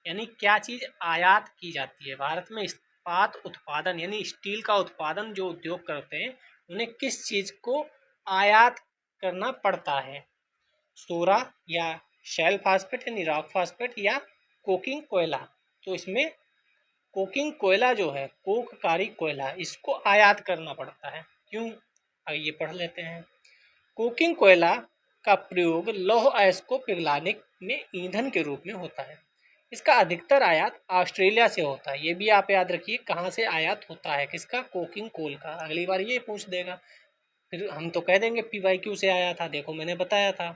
यानी क्या चीज आयात की जाती है। भारत में इस्पात उत्पादन यानी स्टील का उत्पादन जो उद्योग करते हैं उन्हें किस चीज को आयात करना पड़ता है, सोरा या शैल फास्फेट यानी रॉक फास्फेट या कोकिंग कोयला। तो इसमें कोकिंग कोयला जो है, कोककारी कोयला, इसको आयात करना पड़ता है। क्यों, आइए पढ़ लेते हैं। कोकिंग कोयला का प्रयोग लौह अयस्क को पिघलाने में ईंधन के रूप में होता है। इसका अधिकतर आयात ऑस्ट्रेलिया से होता है। ये भी आप याद रखिए, कहाँ से आयात होता है, किसका, कोकिंग कोल का। अगली बार ये पूछ देगा, फिर हम तो कह देंगे PYQ से आया था, देखो मैंने बताया था,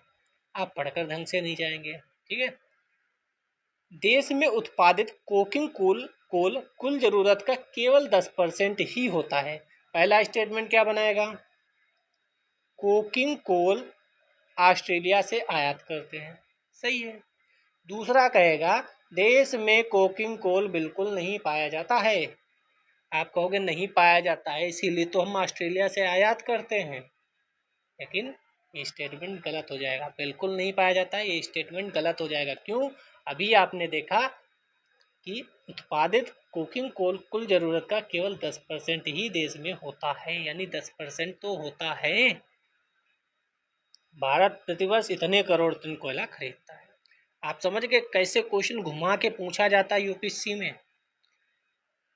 आप पढ़कर ढंग से नहीं जाएंगे, ठीक है। देश में उत्पादित कोकिंग कोल कुल जरूरत का केवल 10% ही होता है। पहला स्टेटमेंट क्या बनाएगा, कोकिंग कोल ऑस्ट्रेलिया से आयात करते हैं, सही है। दूसरा कहेगा देश में कोकिंग कोल बिल्कुल नहीं पाया जाता है। आप कहोगे नहीं पाया जाता है इसीलिए तो हम ऑस्ट्रेलिया से आयात करते हैं, लेकिन ये स्टेटमेंट गलत हो जाएगा। बिल्कुल नहीं पाया जाता है, ये स्टेटमेंट गलत हो जाएगा। क्यों, अभी आपने देखा कि उत्पादित कोकिंग कोल कुल जरूरत का केवल 10% ही देश में होता है, यानी 10% तो होता है। भारत प्रतिवर्ष इतने करोड़ टन कोयला खरीदता है। आप समझ गए कैसे क्वेश्चन घुमा के पूछा जाता है यूपीएससी में।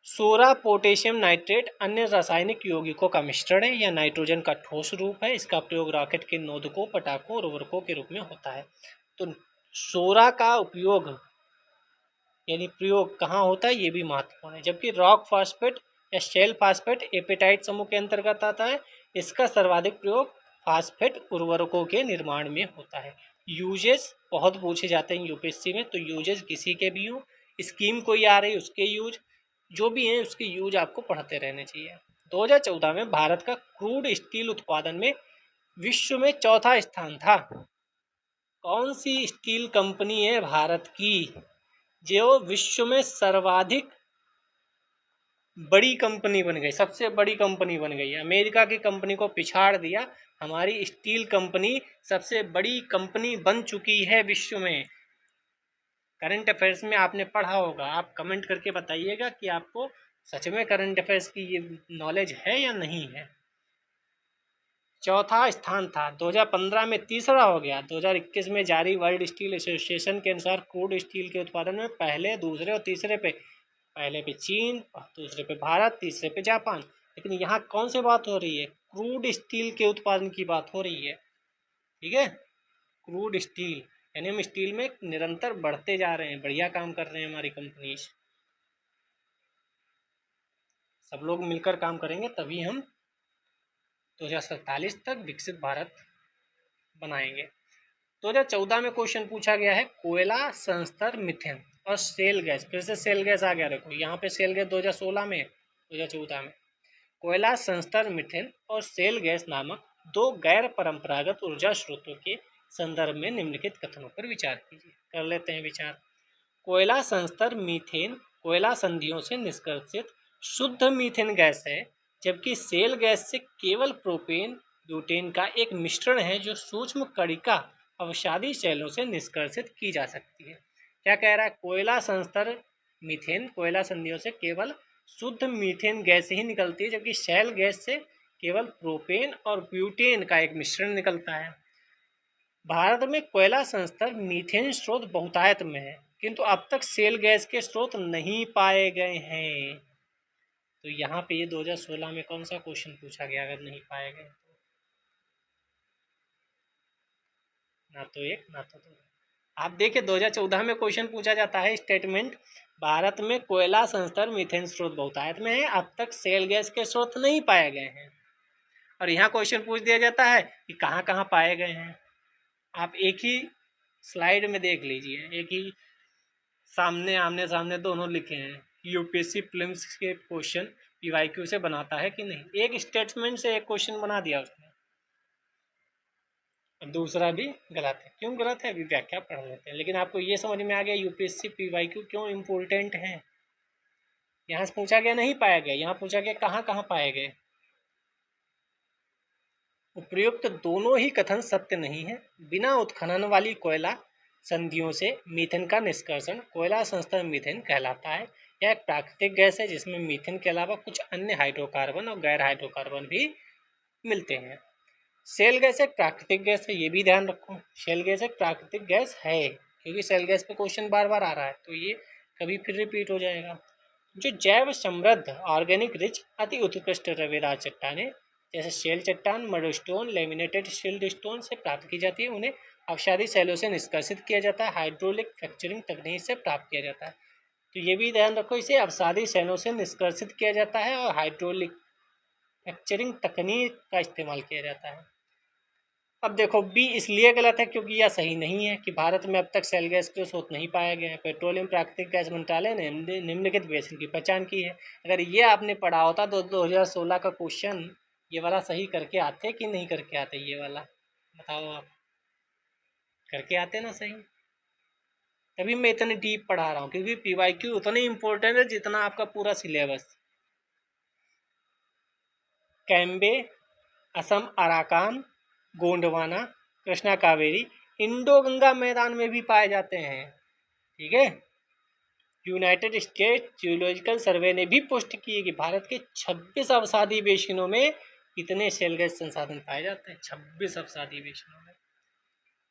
सोरा पोटेशियम नाइट्रेट अन्य रासायनिक यौगिकों का मिश्रण है या नाइट्रोजन का ठोस रूप है। इसका प्रयोग रॉकेट के नोदकों, पटाखों और उर्वरकों के रूप में होता है। तो सोरा का उपयोग यानी प्रयोग कहाँ होता है, ये भी महत्वपूर्ण है। जबकि रॉक फास्फेट या शेल फास्फेट एपेटाइट समूह के अंतर्गत आता है। इसका सर्वाधिक प्रयोग फास्फेट उर्वरकों के निर्माण में होता है। यूजेस बहुत पूछे जाते हैं यूपीएससी में, तो यूजेस किसी के भी हो, स्कीम कोई आ रही उसके यूज, जो भी है उसके यूज आपको पढ़ते रहने चाहिए। 2014 में भारत का क्रूड स्टील उत्पादन में विश्व में चौथा स्थान था। कौन सी स्टील कंपनी है भारत की जो विश्व में सर्वाधिक बड़ी कंपनी बन गई, सबसे बड़ी कंपनी बन गई? अमेरिका की कंपनी को पिछाड़ दिया, हमारी स्टील कंपनी सबसे बड़ी कंपनी बन चुकी है विश्व में। करंट अफेयर्स में आपने पढ़ा होगा, आप कमेंट करके बताइएगा कि आपको सच में करंट अफेयर्स की ये नॉलेज है या नहीं है। चौथा स्थान था, 2015 में तीसरा हो गया। 2021 में जारी वर्ल्ड स्टील एसोसिएशन के अनुसार क्रूड स्टील के उत्पादन में पहले, दूसरे और तीसरे पे, पहले पे चीन, दूसरे पे भारत, तीसरे पे जापान। लेकिन यहाँ कौन सी बात हो रही है? क्रूड स्टील के उत्पादन की बात हो रही है। ठीक है, क्रूड स्टील यानी हम स्टील में निरंतर बढ़ते जा रहे हैं, बढ़िया काम कर रहे हैं हमारी कंपनीज। सब लोग मिलकर काम करेंगे तभी हम 2047 तक विकसित भारत बनाएंगे। 2014 में क्वेश्चन पूछा गया है, कोयला, संस्तर, मीथेन और सेल गैस। फिर से सेल गैस आ गया, देखो यहाँ पे सेल गैस 2016 में, 2014 में। कोयला, संस्तर, मीथेन और सेल गैस नामक दो गैर परंपरागत ऊर्जा स्रोतों के संदर्भ में निम्नलिखित कथनों पर विचार कीजिए। कर लेते हैं विचार। कोयला, संस्तर, मीथेन कोयला संधियों से निष्कर्षित शुद्ध मीथेन गैस है, जबकि सेल गैस से केवल प्रोपेन ब्यूटेन का एक मिश्रण है जो सूक्ष्म कणिका अवसादी शैलों से निष्कर्षित की जा सकती है। क्या कह रहा है? कोयला, संस्तर, मीथेन कोयला संधियों से केवल शुद्ध मीथेन गैस ही निकलती है, जबकि शैल गैस से केवल प्रोपेन और ब्यूटेन का एक मिश्रण निकलता है। भारत में कोयला, संस्तर, मीथेन स्रोत बहुतायत में है, किंतु अब तक सेल गैस के स्रोत नहीं पाए गए हैं। तो यहाँ पे ये 2016 में कौन सा क्वेश्चन पूछा गया अगर नहीं पाए गए तो? ना तो एक ना तो दो। आप देखिए 2014 में क्वेश्चन पूछा जाता है, स्टेटमेंट, भारत में कोयला, संस्तर, मीथेन स्रोत बहुतायत में है, अब तक सेल गैस के स्रोत नहीं पाए गए हैं। और यहाँ क्वेश्चन पूछ दिया जाता है कि कहाँ कहाँ पाए गए हैं। आप एक ही स्लाइड में देख लीजिए, एक ही सामने आमने सामने दोनों लिखे हैं। यूपीएससी प्रीलिम्स के क्वेश्चन पीवाईक्यू से बनाता है कि नहीं। एक स्टेटमेंट से एक क्वेश्चन बना दिया उसने, दूसरा भी गलत है। क्यों गलत है अभी व्याख्या पढ़ लेते हैं, लेकिन आपको ये समझ में आ गया यूपीएससी पीवाईक्यू क्यों इम्पोर्टेंट है। यहाँ से पूछा गया नहीं पाया गया, यहाँ पूछा गया कहाँ कहाँ पाए गए। उपयुक्त दोनों ही कथन सत्य नहीं है। बिना उत्खनन वाली कोयला संधियों से मीथेन का निष्कर्षण कोयला संस्तर मीथेन कहलाता है। यह एक प्राकृतिक गैस है जिसमें मीथेन के अलावा कुछ अन्य हाइड्रोकार्बन और गैर हाइड्रोकार्बन भी मिलते हैं। सेल गैस एक प्राकृतिक गैस है, ये भी ध्यान रखो। सेल गैस एक प्राकृतिक गैस है, क्योंकि सेल गैस पे क्वेश्चन बार बार आ रहा है, तो ये कभी फिर रिपीट हो जाएगा। जो जैव समृद्ध ऑर्गेनिक रिच अति उत्कृष्ट रवेदार चट्टानें जैसे शेल चट्टान, मडस्टोन, लेमिनेटेड शिल्ड स्टोन से प्राप्त की जाती है, उन्हें अवसादी शैलों से निष्कासित किया जाता है, हाइड्रोलिक फ्रैक्चरिंग तकनीक से प्राप्त किया जाता है। तो ये भी ध्यान रखो, इसे अवसादी शैलों से निष्कासित किया जाता है और हाइड्रोलिक फ्रैक्चरिंग तकनीक का इस्तेमाल किया जाता है। अब देखो बी इसलिए गलत है क्योंकि यह सही नहीं है कि भारत में अब तक सेल गैस के स्रोत नहीं पाए गए हैं। पेट्रोलियम प्राकृतिक गैस मंत्रालय ने निम्नलिखित बेसिन की पहचान की है। अगर ये आपने पढ़ा होता तो 2016 का क्वेश्चन ये वाला सही करके आते कि नहीं करके आते? ये वाला बताओ आप, करके आते ना सही? तभी मैं इतने डीप पढ़ा रहा हूँ, क्योंकि पीवाईक्यू उतने इम्पोर्टेंट है जितना आपका पूरा syllabus. Cambay, Assam Arakan, Gondwana, Krishna Kaveri Indo Ganga मैदान में भी पाए जाते हैं। ठीक है, यूनाइटेड स्टेट्स जियोलॉजिकल सर्वे ने भी पुष्टि की है कि भारत के 26 अवसादी बेसिनों में कितने शेल गैस संसाधन पाए जाते हैं। 26 अवसादी बेसिनों में।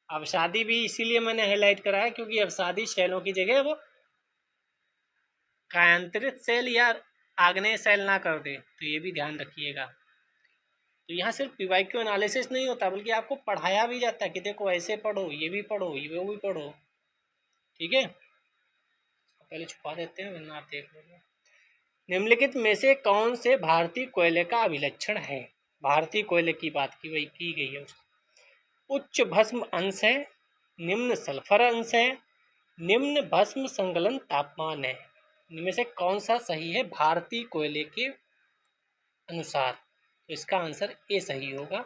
अवसादी भी इसीलिए मैंने हाईलाइट करा है क्योंकि अवसादी शैलों की जगह वो कायांतरित सेल या आग्नेय सेल ना कर दे, तो ये भी ध्यान रखिएगा। तो यहाँ सिर्फ पीवाईक्यू एनालिसिस नहीं होता, बल्कि आपको पढ़ाया भी जाता है कि देखो ऐसे पढ़ो, ये भी पढ़ो, ये वो भी पढ़ो। ठीक है, पहले छुपा देते हैं वरना आप देख लोगे। निम्नलिखित में से कौन से भारतीय कोयले का अभिलक्षण है? भारतीय कोयले की बात की वही की गई है। उच्च भस्म अंश है, निम्न सल्फर अंश है, निम्न भस्म संगलन तापमान है। इनमें से कौन सा सही है भारतीय कोयले के अनुसार? तो इसका आंसर ए सही होगा।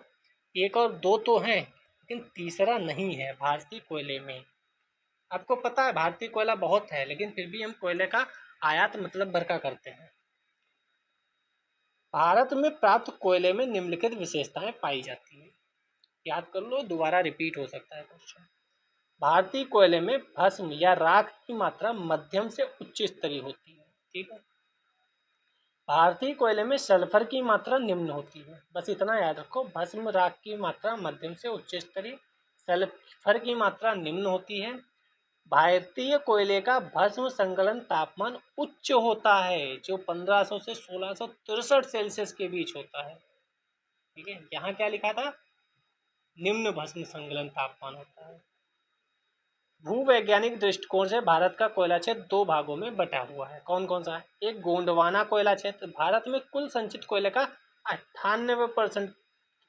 एक और दो तो हैं लेकिन तीसरा नहीं है भारतीय कोयले में। आपको पता है भारतीय कोयला बहुत है लेकिन फिर भी हम कोयले का आयात मतलब भर का करते हैं। भारत में प्राप्त कोयले में निम्नलिखित विशेषताएं पाई जाती हैं। याद कर लो, दोबारा रिपीट हो सकता है क्वेश्चन। भारतीय कोयले में भस्म या राख की मात्रा मध्यम से उच्च स्तरीय होती है। ठीक है। भारतीय कोयले में सल्फर की मात्रा निम्न होती है। बस इतना याद रखो, भस्म राख की मात्रा मध्यम से उच्च स्तरीय, सल्फर की मात्रा निम्न होती है। भारतीय कोयले का भस्म संकलन तापमान उच्च होता है जो 1500 से 1663 सेल्सियस के बीच होता है। ठीक है, यहाँ क्या लिखा था? निम्न भस्म संकलन तापमान होता है। भूवैज्ञानिक दृष्टिकोण से भारत का कोयला क्षेत्र दो भागों में बटा हुआ है। कौन कौन सा है? एक गोंडवाना कोयला क्षेत्र, भारत में कुल संचित कोयले का 98%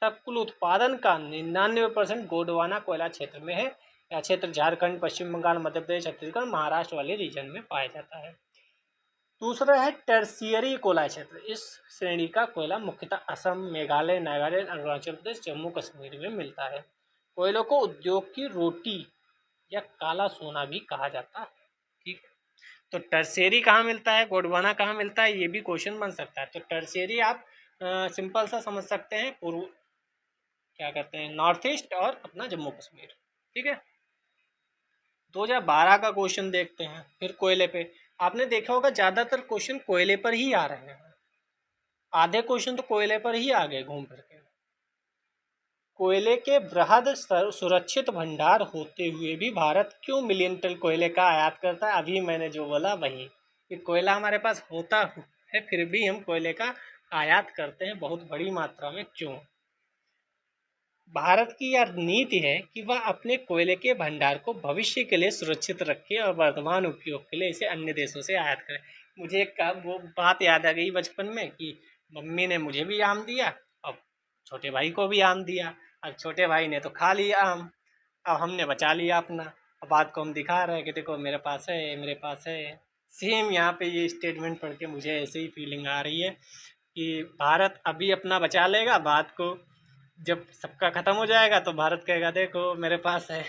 तक कुल उत्पादन का 99% गोंडवाना कोयला क्षेत्र में है। यह क्षेत्र झारखंड, पश्चिम बंगाल, मध्य प्रदेश, छत्तीसगढ़, महाराष्ट्र वाले रीजन में पाया जाता है। दूसरा है टर्शियरी कोयला क्षेत्र। इस श्रेणी का कोयला मुख्यतः असम, मेघालय, नागालैंड, अरुणाचल प्रदेश, जम्मू कश्मीर में मिलता है। कोयलों को उद्योग की रोटी या काला सोना भी कहा जाता है। ठीक है, तो टर्शियरी कहाँ मिलता है, गोंडवाना कहाँ मिलता है, ये भी क्वेश्चन बन सकता है। तो टर्शियरी आप सिंपल सा समझ सकते हैं, पूर्व क्या कहते हैं, नॉर्थ ईस्ट और अपना जम्मू कश्मीर। ठीक है, 2012 का क्वेश्चन देखते हैं फिर कोयले पे। आपने देखा होगा ज़्यादातर क्वेश्चन कोयले पर ही आ रहे हैं, आधे क्वेश्चन तो कोयले पर ही आ गए घूम फिर के। कोयले के बृहद सुरक्षित भंडार होते हुए भी भारत क्यों मिलियन टन कोयले का आयात करता है? अभी मैंने जो बोला वही, कि कोयला हमारे पास होता है फिर भी हम कोयले का आयात करते हैं बहुत बड़ी मात्रा में, क्यों? भारत की यह नीति है कि वह अपने कोयले के भंडार को भविष्य के लिए सुरक्षित रखे और वर्तमान उपयोग के लिए इसे अन्य देशों से आयात करे। मुझे एक वो बात याद आ गई बचपन में कि मम्मी ने मुझे भी आम दिया और छोटे भाई को भी आम दिया। अब छोटे भाई ने तो खा लिया आम, अब हमने बचा लिया अपना। अब बात को हम दिखा रहे हैं कि देखो मेरे पास है, मेरे पास है। सेम यहाँ पे ये स्टेटमेंट पढ़ के मुझे ऐसे ही फीलिंग आ रही है कि भारत अभी अपना बचा लेगा, बात को जब सबका खत्म हो जाएगा तो भारत कहेगा देखो मेरे पास है।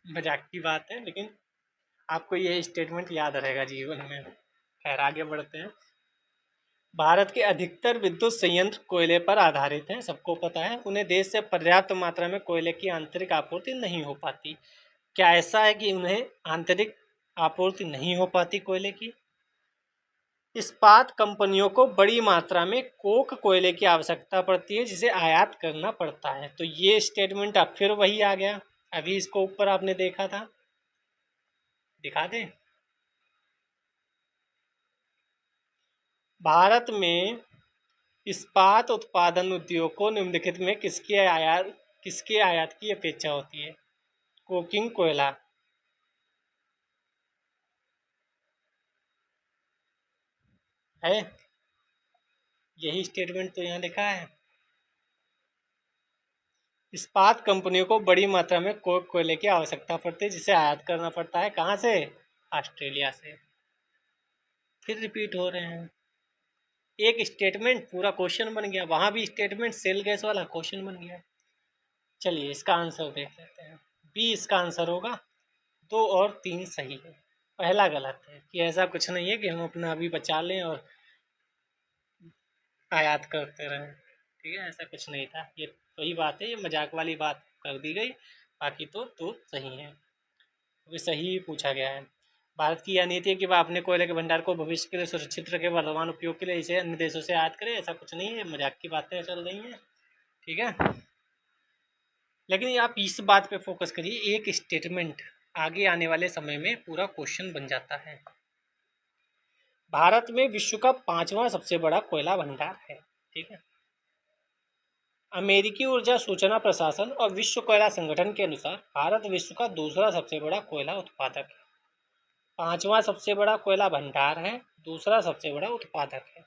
मजाक की बात है लेकिन आपको ये स्टेटमेंट याद रहेगा जीवन में। खैर आगे बढ़ते हैं। भारत के अधिकतर विद्युत संयंत्र कोयले पर आधारित हैं, सबको पता है। उन्हें देश से पर्याप्त मात्रा में कोयले की आंतरिक आपूर्ति नहीं हो पाती। क्या ऐसा है कि उन्हें आंतरिक आपूर्ति नहीं हो पाती कोयले की? इस्पात कंपनियों को बड़ी मात्रा में कोक कोयले की आवश्यकता पड़ती है जिसे आयात करना पड़ता है। तो ये स्टेटमेंट अब फिर वही आ गया, अभी इसको ऊपर आपने देखा था, दिखा दें। भारत में इस्पात उत्पादन उद्योग को निम्नलिखित में किसके आयात की अपेक्षा होती है? कोकिंग कोयला है, यही स्टेटमेंट तो यहाँ लिखा है। इस्पात कंपनियों को बड़ी मात्रा में कोक कोयले की आवश्यकता पड़ती है जिसे आयात करना पड़ता है। कहाँ से? ऑस्ट्रेलिया से। फिर रिपीट हो रहे हैं, एक स्टेटमेंट पूरा क्वेश्चन बन गया, वहाँ भी स्टेटमेंट सेल गैस वाला क्वेश्चन बन गया। चलिए इसका आंसर देख लेते हैं। बी इसका आंसर होगा। 2 और 3 सही है, पहला गलत है कि ऐसा कुछ नहीं है कि हम अपना अभी बचा लें और आयात करते रहें। ठीक है, ऐसा कुछ नहीं था, ये वही बात है, ये मजाक वाली बात कर दी गई। बाकी तो सही है, तो सही पूछा गया है। भारत की यह नीति है कि वह अपने कोयले के भंडार को भविष्य के लिए सुरक्षित रखे, वर्तमान उपयोग के लिए इसे अन्य देशों से आयात करे। ऐसा कुछ नहीं है, मजाक की बातें चल रही हैं। ठीक है, लेकिन आप इस बात पे फोकस करिए, एक स्टेटमेंट आगे आने वाले समय में पूरा क्वेश्चन बन जाता है। भारत में विश्व का 5वां सबसे बड़ा कोयला भंडार है। ठीक है, अमेरिकी ऊर्जा सूचना प्रशासन और विश्व कोयला संगठन के अनुसार भारत विश्व का दूसरा सबसे बड़ा कोयला उत्पादक है। 5वां सबसे बड़ा कोयला भंडार है, दूसरा सबसे बड़ा उत्पादक है।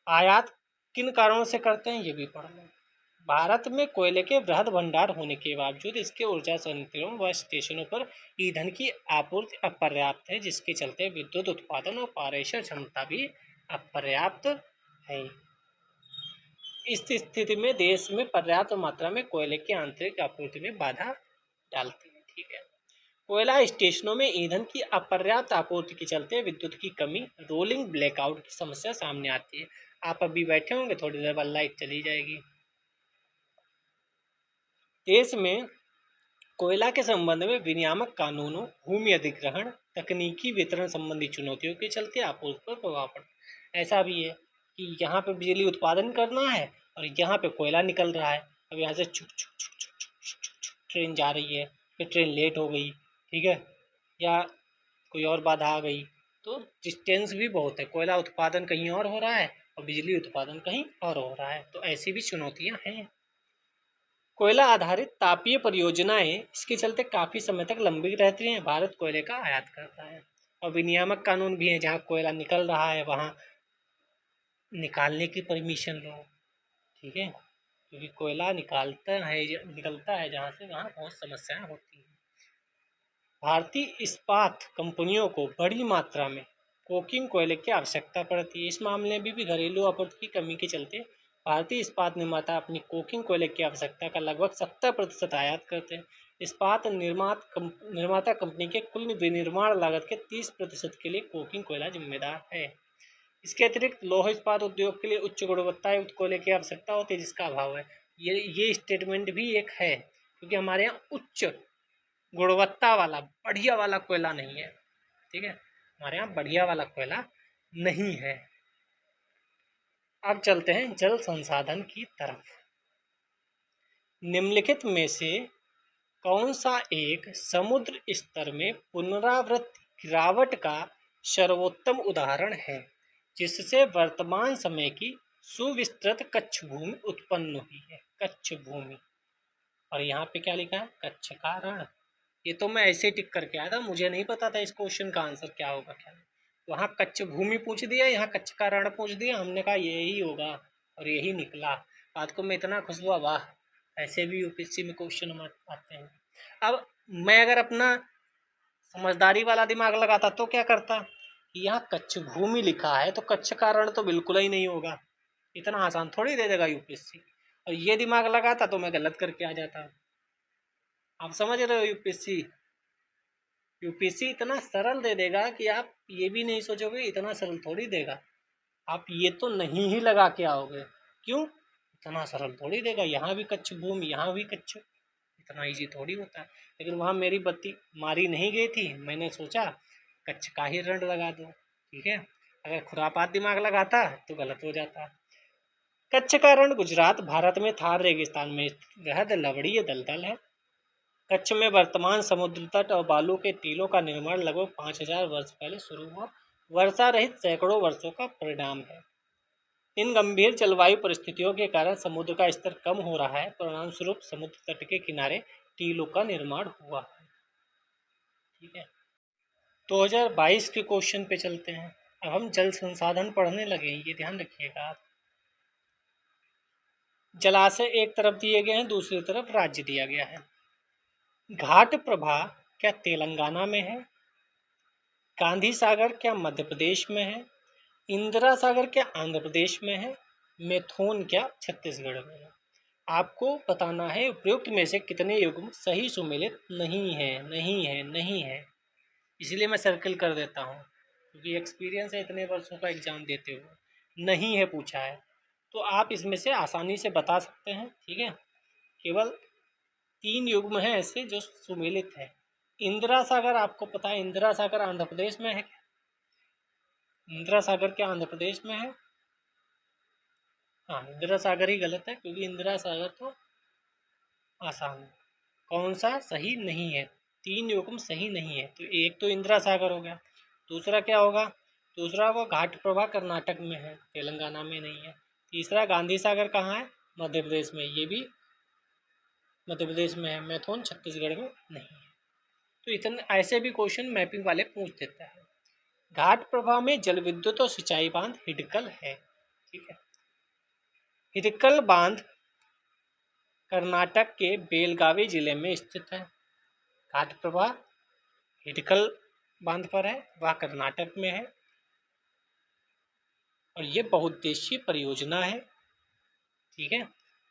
आयात किन कारणों से करते हैं ये भी पढ़ लें। भारत में कोयले के बृहद भंडार होने के बावजूद इसके ऊर्जा संयंत्रों व स्टेशनों पर ईंधन की आपूर्ति अपर्याप्त है, जिसके चलते विद्युत उत्पादन और पारेषण क्षमता भी अपर्याप्त है। इस स्थिति में देश में पर्याप्त मात्रा में कोयले की आंतरिक आपूर्ति में बाधा डालती है। ठीक है। कोयला स्टेशनों में ईंधन की अपर्याप्त आपूर्ति के चलते विद्युत की कमी, रोलिंग ब्लैकआउट की समस्या सामने आती है। आप अभी बैठे होंगे, थोड़ी देर बाद लाइट चली जाएगी। देश में कोयला के संबंध में विनियामक कानूनों, भूमि अधिग्रहण, तकनीकी वितरण संबंधी चुनौतियों के चलते आपूर्ति पर प्रभाव पड़ता है। ऐसा भी है कि यहाँ पे बिजली उत्पादन करना है और यहाँ पे कोयला निकल रहा है। अब यहाँ से छुक छुक छुक छुक छुक छुक छुक छुक ट्रेन जा रही है, फिर ट्रेन लेट हो गई, ठीक है, या कोई और बाधा आ गई, तो डिस्टेंस भी बहुत है। कोयला उत्पादन कहीं और हो रहा है और बिजली उत्पादन कहीं और हो रहा है, तो ऐसी भी चुनौतियाँ हैं। कोयला आधारित तापीय परियोजनाएं इसके चलते काफ़ी समय तक लंबित रहती हैं। भारत कोयले का आयात करता है और विनियामक कानून भी है, जहाँ कोयला निकल रहा है वहाँ निकालने की परमिशन लो। ठीक है, क्योंकि कोयला निकलता है जहाँ से, वहाँ बहुत समस्याएं होती हैं। भारतीय इस्पात कंपनियों को बड़ी मात्रा में कोकिंग कोयले की आवश्यकता पड़ती है। इस मामले में भी घरेलू आपूर्ति की कमी के चलते भारतीय इस्पात निर्माता अपनी कोकिंग कोयले की आवश्यकता का लगभग 70% आयात करते हैं। इस्पात निर्माता कंपनी के कुल विनिर्माण लागत के 30% के लिए कोकिंग कोयला जिम्मेदार है। इसके अतिरिक्त लौह इस्पात उद्योग के लिए उच्च गुणवत्ता युक्त कोयले की आवश्यकता होती है, जिसका अभाव है। ये स्टेटमेंट भी एक है, क्योंकि हमारे यहाँ उच्च गुणवत्ता वाला बढ़िया वाला कोयला नहीं है। ठीक है, हमारे यहाँ बढ़िया वाला कोयला नहीं है। अब चलते हैं जल संसाधन की तरफ। निम्नलिखित में से कौन सा एक समुद्र स्तर में पुनरावृत्त गिरावट का सर्वोत्तम उदाहरण है, जिससे वर्तमान समय की सुविस्तृत कच्छ भूमि उत्पन्न हुई है? कच्छ भूमि, और यहाँ पे क्या लिखा है? कच्छ का रण। ये तो मैं ऐसे टिक करके आया था, मुझे नहीं पता था इस क्वेश्चन का आंसर क्या होगा क्या नहीं। वहाँ कच्छ भूमि पूछ दिया, यहाँ कच्छ का रण पूछ दिया, हमने कहा यही होगा और यही निकला। बात को मैं इतना खुश हुआ, वाह, ऐसे भी यूपीएससी में क्वेश्चन आते हैं। अब मैं अगर अपना समझदारी वाला दिमाग लगाता तो क्या करता, यहाँ कच्छ भूमि लिखा है तो कच्छ का रण तो बिल्कुल ही नहीं होगा, इतना आसान थोड़ी दे देगा यूपीएससी। और ये दिमाग लगाता तो मैं गलत करके आ जाता। आप समझ रहे हो, यूपीएससी इतना सरल दे देगा कि आप ये भी नहीं सोचोगे, इतना सरल थोड़ी देगा, आप ये तो नहीं ही लगा के आओगे। क्यों? इतना सरल थोड़ी देगा, यहाँ भी कच्छ भूमि, यहाँ भी कच्छ, इतना इजी थोड़ी होता है। लेकिन वहाँ मेरी बत्ती मारी नहीं गई थी, मैंने सोचा कच्छ का ही रण लगा दो। ठीक है, अगर खुरापात दिमाग लगाता तो गलत हो जाता। कच्छ का रण गुजरात, भारत में थार रेगिस्तान में वृहद लवणीय दलदल है। कच्छ में वर्तमान समुद्र तट और बालू के टीलों का निर्माण लगभग 5000 वर्ष पहले शुरू हुआ। वर्षा रहित सैकड़ों वर्षों का परिणाम है। इन गंभीर जलवायु परिस्थितियों के कारण समुद्र का स्तर कम हो रहा है, परिणाम स्वरूप समुद्र तट के किनारे टीलों का निर्माण हुआ है। ठीक है, 2022 के क्वेश्चन पे चलते हैं। अब हम जल संसाधन पढ़ने लगे हैं, ये ध्यान रखिएगा आप। जलाशय एक तरफ दिए गए हैं, दूसरी तरफ राज्य दिया गया है। घाट प्रभा क्या तेलंगाना में है? गांधी सागर क्या मध्य प्रदेश में है? इंदिरा सागर क्या आंध्र प्रदेश में है? मैथोन क्या छत्तीसगढ़ में है? आपको बताना है उपयुक्त में से कितने युग्म सही सुमेलित नहीं है, नहीं है, नहीं है। इसलिए मैं सर्कल कर देता हूँ, क्योंकि एक्सपीरियंस है इतने वर्षों का एग्जाम देते हुए। नहीं है पूछा है तो आप इसमें से आसानी से बता सकते हैं। ठीक है, केवल 3 युग्म हैं ऐसे जो सुमेलित है। इंदिरा सागर, आपको पता है इंदिरा सागर आंध्र प्रदेश में है? इंदिरा सागर क्या आंध्र प्रदेश में है? हाँ, इंदिरा सागर ही गलत है, क्योंकि इंदिरा सागर तो आसान है। कौन सा सही नहीं है? 3 युग्म सही नहीं है, तो एक तो इंदिरा सागर हो गया, दूसरा क्या होगा? दूसरा वो घाट प्रभा कर्नाटक में है, तेलंगाना में नहीं है। तीसरा गांधी सागर कहाँ है? मध्य प्रदेश में, ये भी मध्य प्रदेश में है। मैथुन छत्तीसगढ़ में नहीं है। तो इतने ऐसे भी क्वेश्चन मैपिंग वाले पूछ देता है। घाट प्रभा में जल विद्युत और सिंचाई बांध हिडकल है। ठीक है। हिडकल बांध कर्नाटक के बेलगावी जिले में स्थित है। घाट प्रवाह हिडकल बांध पर है, वह कर्नाटक में है और ये बहुउद्देशीय परियोजना है। ठीक है।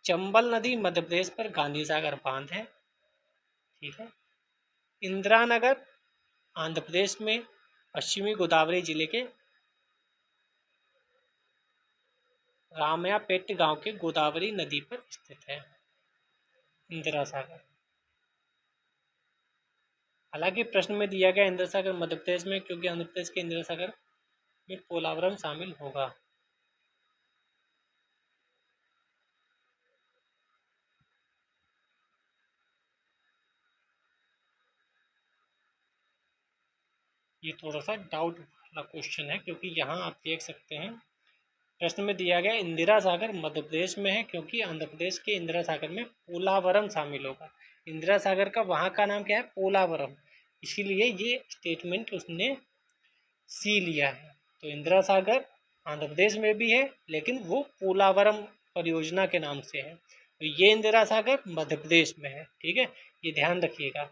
चंबल नदी मध्य प्रदेश पर गांधी सागर बांध है। ठीक है। इंदिरा नगर आंध्र प्रदेश में पश्चिमी गोदावरी जिले के रामायापेट गांव के गोदावरी नदी पर स्थित है इंदिरा सागर। हालांकि प्रश्न में दिया गया इंदिरा सागर मध्य प्रदेश में, क्योंकि आंध्र प्रदेश के इंदिरा सागर में पोलावरम शामिल होगा। ये थोड़ा सा डाउट वाला क्वेश्चन है, क्योंकि यहाँ आप देख सकते हैं प्रश्न में दिया गया इंदिरा सागर मध्य प्रदेश में है, क्योंकि आंध्र प्रदेश के इंदिरा सागर में पोलावरम शामिल होगा। इंदिरा सागर का वहाँ का नाम क्या है? पोलावरम, इसीलिए ये स्टेटमेंट उसने सी लिया है। तो इंदिरा सागर आंध्र प्रदेश में भी है, लेकिन वो पोलावरम परियोजना के नाम से है। तो ये इंदिरा सागर मध्य प्रदेश में है। ठीक है, ये ध्यान रखिएगा।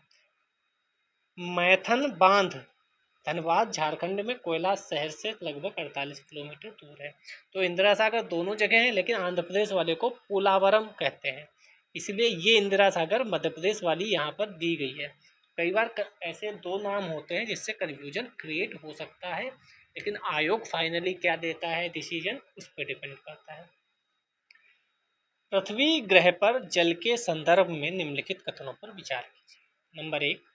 मैथन बांध धनबाद झारखंड में कोयला शहर से लगभग 48 किलोमीटर दूर है। तो इंदिरा सागर दोनों जगह है, लेकिन आंध्र प्रदेश वाले को पोलावरम कहते हैं, इसलिए ये इंदिरा सागर मध्य प्रदेश वाली यहाँ पर दी गई है। कई बार ऐसे दो नाम होते हैं जिससे कन्फ्यूजन क्रिएट हो सकता है, लेकिन आयोग फाइनली क्या देता है डिसीजन, उस पर डिपेंड करता है। पृथ्वी ग्रह पर जल के संदर्भ में निम्नलिखित कथनों पर विचार कीजिए। नंबर 1,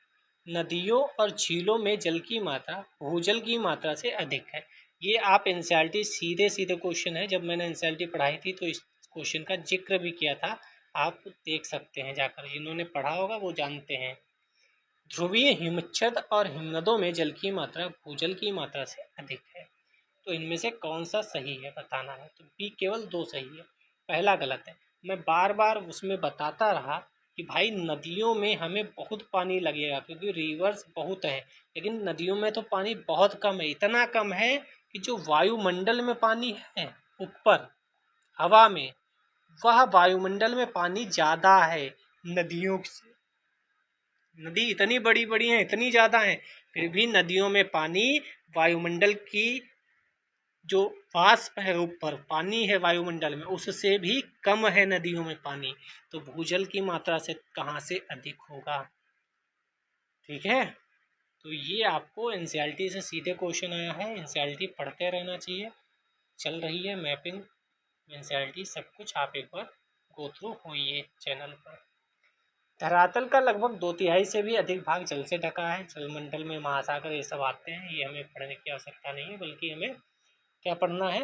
नदियों और झीलों में जल की मात्रा भूजल की मात्रा से अधिक है। ये आप एनसीईआरटी सीधे क्वेश्चन है, जब मैंने एनसीईआरटी पढ़ाई थी तो इस क्वेश्चन का जिक्र भी किया था, आप देख सकते हैं जाकर, जिन्होंने पढ़ा होगा वो जानते हैं। ध्रुवीय हिमच्छद और हिमनदों में जल की मात्रा भूजल की मात्रा से अधिक है। तो इनमें से कौन सा सही है बताना है। तो बी केवल 2 सही है, पहला गलत है। मैं बार बार उसमें बताता रहा कि भाई नदियों में हमें बहुत पानी लगेगा, क्योंकि रिवर्स बहुत है, लेकिन नदियों में तो पानी बहुत कम है। इतना कम है कि जो वायुमंडल में पानी है ऊपर हवा में, वह वायुमंडल में पानी ज़्यादा है नदियों से। नदी इतनी बड़ी बड़ी हैं, इतनी ज़्यादा हैं, फिर भी नदियों में पानी वायुमंडल की जो वाष्प है ऊपर पानी है वायुमंडल में, उससे भी कम है नदियों में पानी। तो भूजल की मात्रा से कहाँ से अधिक होगा। ठीक है, तो ये आपको एनसीईआरटी से सीधे क्वेश्चन आया है। एनसीईआरटी पढ़ते रहना चाहिए, चल रही है मैपिंग एनसीईआरटी, सब कुछ आप एक बार गो थ्रू होइए चैनल पर। धरातल का लगभग 2/3 से भी अधिक भाग जल से ढका है। जलमंडल में महासागर ये सब आते हैं, ये हमें पढ़ने की आवश्यकता नहीं है, बल्कि हमें क्या पढ़ना है,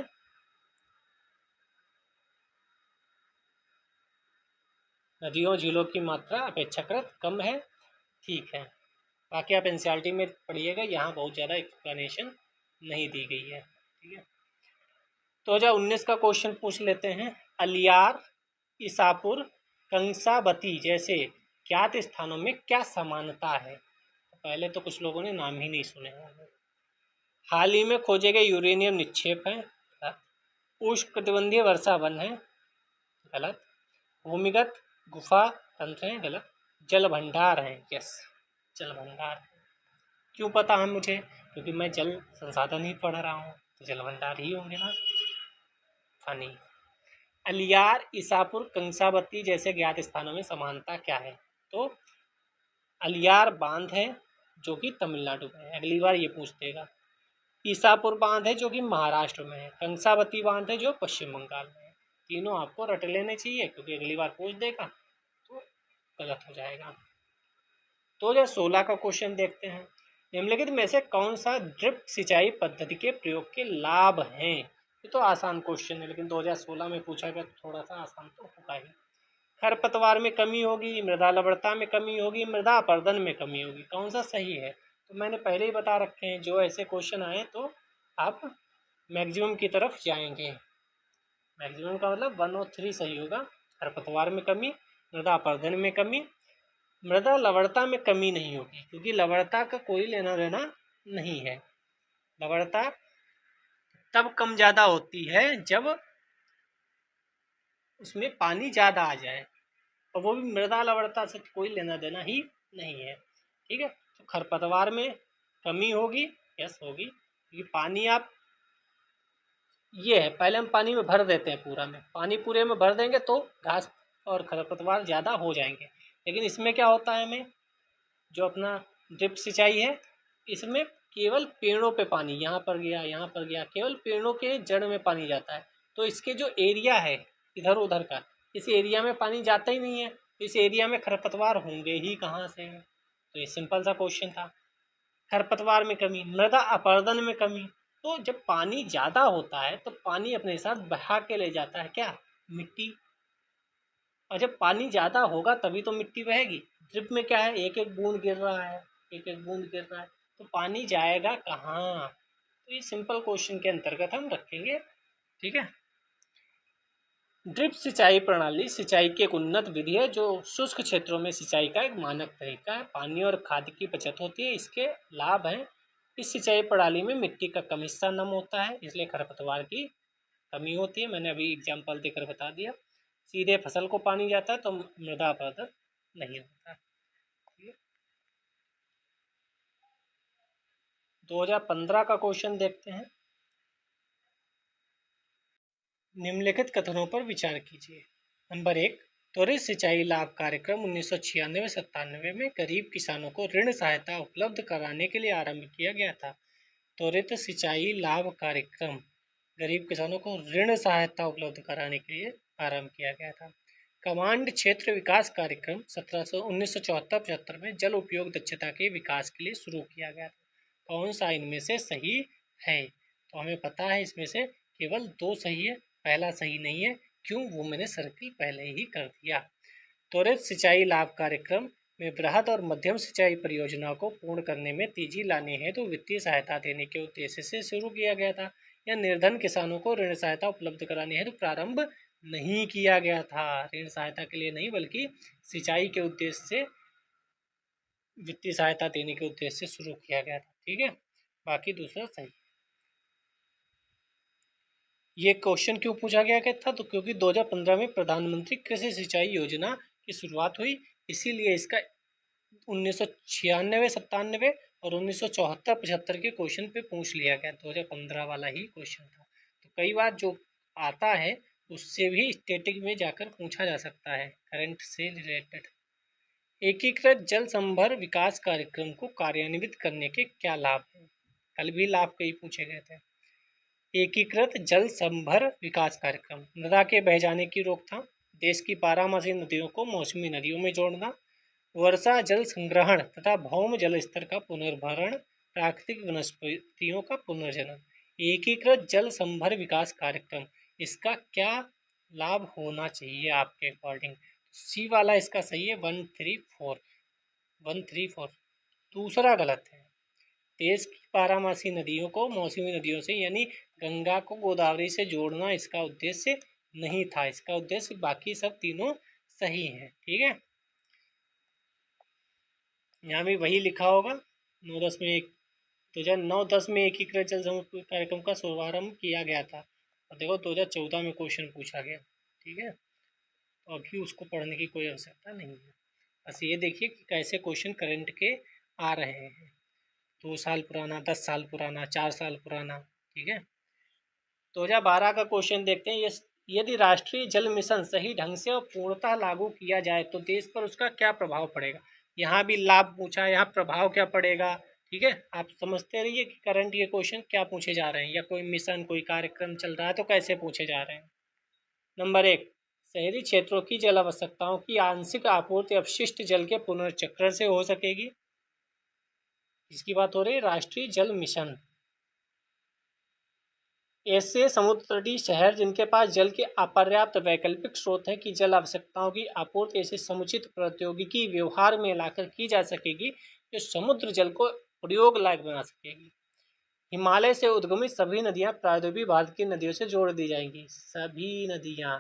नदियों झीलों की मात्रा अपेक्षाकृत कम है। ठीक है, बाकी आप एनसीईआरटी में पढ़िएगा, यहाँ बहुत ज़्यादा एक्सप्लेनेशन नहीं दी गई है। ठीक है, 2019 का क्वेश्चन पूछ लेते हैं। अलियार, ईसापुर, कंसाबती जैसे ज्ञात स्थानों में क्या समानता है। पहले तो कुछ लोगों ने नाम ही नहीं सुने होंगे। हाल ही में खोजे गए यूरेनियम निक्षेप हैं, उष्णकटिबंधीय वर्षा वन है, गलत। भूमिगत गुफा तंत्र हैं, गलत। जल भंडार हैं, यस, जल भंडार। क्यों पता है मुझे, क्योंकि मैं जल संसाधन ही पढ़ रहा हूँ, तो जल भंडार ही होंगे ना। फनी। अलियार, ईसापुर, कंसाबती जैसे ज्ञात स्थानों में समानता क्या है। तो अलियार बांध है जो कि तमिलनाडु में है, अगली बार ये पूछ देगा। ईसापुर बांध है जो कि महाराष्ट्र में है। कंसाबती बांध है जो पश्चिम बंगाल में है। तीनों आपको रट लेने चाहिए, क्योंकि अगली बार पूछ देगा तो गलत हो जाएगा। 2016 का क्वेश्चन देखते हैं। निम्नलिखित में से कौन सा ड्रिप सिंचाई पद्धति के प्रयोग के लाभ हैं। ये तो आसान क्वेश्चन है, लेकिन 2016 में पूछा गया तो थोड़ा सा आसान तो होगा ही। खरपतवार में कमी होगी, मृदा लवणता में कमी होगी, मृदा अपरदन में कमी होगी, कौन सा सही है। तो मैंने पहले ही बता रखे हैं, जो ऐसे क्वेश्चन आए तो आप मैक्सिमम की तरफ जाएंगे। मैक्सिमम का मतलब 1 और 3 सही होगा। खरपतवार में कमी, मृदा अपरदन में कमी, मृदा लवणता में कमी नहीं होगी, क्योंकि लवणता का कोई लेना देना नहीं है। लवणता तब कम ज़्यादा होती है जब उसमें पानी ज़्यादा आ जाए, और वो भी मृदा लवणता से कोई लेना देना ही नहीं है। ठीक है, तो खरपतवार में कमी होगी, यस होगी, क्योंकि पानी आप, ये है, पहले हम पानी में भर देते हैं, पूरा में पानी पूरे में भर देंगे तो घास और खरपतवार ज़्यादा हो जाएंगे। लेकिन इसमें क्या होता है, हमें जो अपना ड्रिप सिंचाई है, इसमें केवल पेड़ों पे पानी, यहाँ पर गया यहाँ पर गया, केवल पेड़ों के जड़ में पानी जाता है। तो इसके जो एरिया है इधर उधर का, इस एरिया में पानी जाता ही नहीं है, तो इस एरिया में खरपतवार होंगे ही कहाँ से। तो ये सिंपल सा क्वेश्चन था। खरपतवार में कमी, मृदा अपरदन में कमी। तो जब पानी ज़्यादा होता है तो पानी अपने साथ बहा के ले जाता है क्या, मिट्टी, और जब पानी ज़्यादा होगा तभी तो मिट्टी बहेगी। ड्रिप में क्या है, एक एक बूंद गिर रहा है, एक एक बूंद गिर रहा है, तो पानी जाएगा कहाँ। तो ये सिंपल क्वेश्चन के अंतर्गत हम रखेंगे। ठीक है, ड्रिप सिंचाई प्रणाली सिंचाई की एक उन्नत विधि है जो शुष्क क्षेत्रों में सिंचाई का एक मानक तरीका है। पानी और खाद की बचत होती है। इसके लाभ हैं, इस सिंचाई प्रणाली में मिट्टी का कम हिस्सा नम होता है, इसलिए खरपतवार की कमी होती है, मैंने अभी एग्जाम्पल देकर बता दिया। सीधे फसल को पानी जाता है तो मृदा अपरदन नहीं होता। 2015 का क्वेश्चन देखते हैं। निम्नलिखित कथनों पर विचार कीजिए। नंबर 1, त्वरित सिंचाई लाभ कार्यक्रम 1996-97 में गरीब किसानों को ऋण सहायता उपलब्ध कराने के लिए आरंभ किया गया था। त्वरित सिंचाई लाभ कार्यक्रम गरीब किसानों को ऋण सहायता उपलब्ध कराने के लिए आरंभ किया गया था। कमांड क्षेत्र विकास कार्यक्रम 1974-75 में जल उपयोग दक्षता के विकास के लिए शुरू किया गया था। कौन सा इनमें से सही है, तो हमें पता है इसमें से केवल 2 सही है, पहला सही नहीं है। क्यों, वो मैंने सर्किल पहले ही कर दिया। त्वरित सिंचाई लाभ कार्यक्रम में बृहद और मध्यम सिंचाई परियोजनाओं को पूर्ण करने में तेजी लाने हेतु तो वित्तीय सहायता देने के उद्देश्य से शुरू किया गया था। यह निर्धन किसानों को ऋण सहायता उपलब्ध कराने हेतु प्रारंभ नहीं किया गया था। ऋण सहायता के लिए नहीं, बल्कि सिंचाई के उद्देश्य से, वित्तीय सहायता देने के उद्देश्य से शुरू किया गया था। ठीक है, बाकी दूसरा सही। ये क्वेश्चन क्यों पूछा गया था, तो क्योंकि 2015 में प्रधानमंत्री कृषि सिंचाई योजना की शुरुआत हुई, इसीलिए इसका 1996-97 और 1974-75 के क्वेश्चन पे पूछ लिया गया। 2015 वाला ही क्वेश्चन था। तो कई बार जो आता है उससे भी स्टैटिक में जाकर पूछा जा सकता है, करंट से रिलेटेड। एकीकृत जल संभर विकास कार्यक्रम को कार्यान्वित करने के क्या लाभ हैं, कल भी लाभ कई पूछे गए थे। एकीकृत जल संभर विकास कार्यक्रम, मृदा के बह जाने की रोकथाम, देश की बारहमासी नदियों को मौसमी नदियों में जोड़ना, वर्षा जल संग्रहण तथा भौम जल स्तर का पुनर्भरण, प्राकृतिक वनस्पतियों का पुनर्जनन। एकीकृत जल संभर विकास कार्यक्रम, इसका क्या लाभ होना चाहिए आपके अकॉर्डिंग? सी वाला इसका सही है, 134। दूसरा गलत है। देश की बारहमासी नदियों को मौसमी नदियों से, यानी गंगा को गोदावरी से जोड़ना इसका उद्देश्य नहीं था। इसका उद्देश्य, बाकी सब तीनों सही हैं। ठीक है, यहाँ भी वही लिखा होगा। 9-10 में 2009-10 में एकीकृत जल संभर कार्यक्रम का शुभारंभ किया गया था, और देखो 2014 में क्वेश्चन पूछा गया। ठीक है, तो अभी उसको पढ़ने की कोई आवश्यकता नहीं है। बस ये देखिए कि कैसे क्वेश्चन करंट के आ रहे हैं। 2 साल पुराना, 10 साल पुराना, 4 साल पुराना। ठीक है, 2012 का क्वेश्चन देखते हैं। यदि राष्ट्रीय जल मिशन सही ढंग से और पूर्णतः लागू किया जाए तो देश पर उसका क्या प्रभाव पड़ेगा। यहाँ भी लाभ पूछा है, यहाँ प्रभाव क्या पड़ेगा। ठीक है, आप समझते रहिए कि करंट ये क्वेश्चन क्या पूछे जा रहे हैं, या कोई मिशन कोई कार्यक्रम चल रहा है तो कैसे पूछे जा रहे हैं। नंबर 1, शहरी क्षेत्रों की जल आवश्यकताओं की आंशिक आपूर्ति अपशिष्ट जल के पुनर्चक्रण से हो सकेगी। इसकी बात हो रही है, राष्ट्रीय जल मिशन। ऐसे समुद्र तटीय शहर जिनके पास जल के अपर्याप्त वैकल्पिक स्रोत हैं, की जल आवश्यकताओं की आपूर्ति ऐसे समुचित प्रौद्योगिकी व्यवहार में लाकर की जा सकेगी जो समुद्र जल को प्रयोग लायक बना सकेगी। हिमालय से उद्गमित सभी नदियां प्रायद्वीपीय भारत की नदियों से जोड़ दी जाएंगी। सभी नदियां,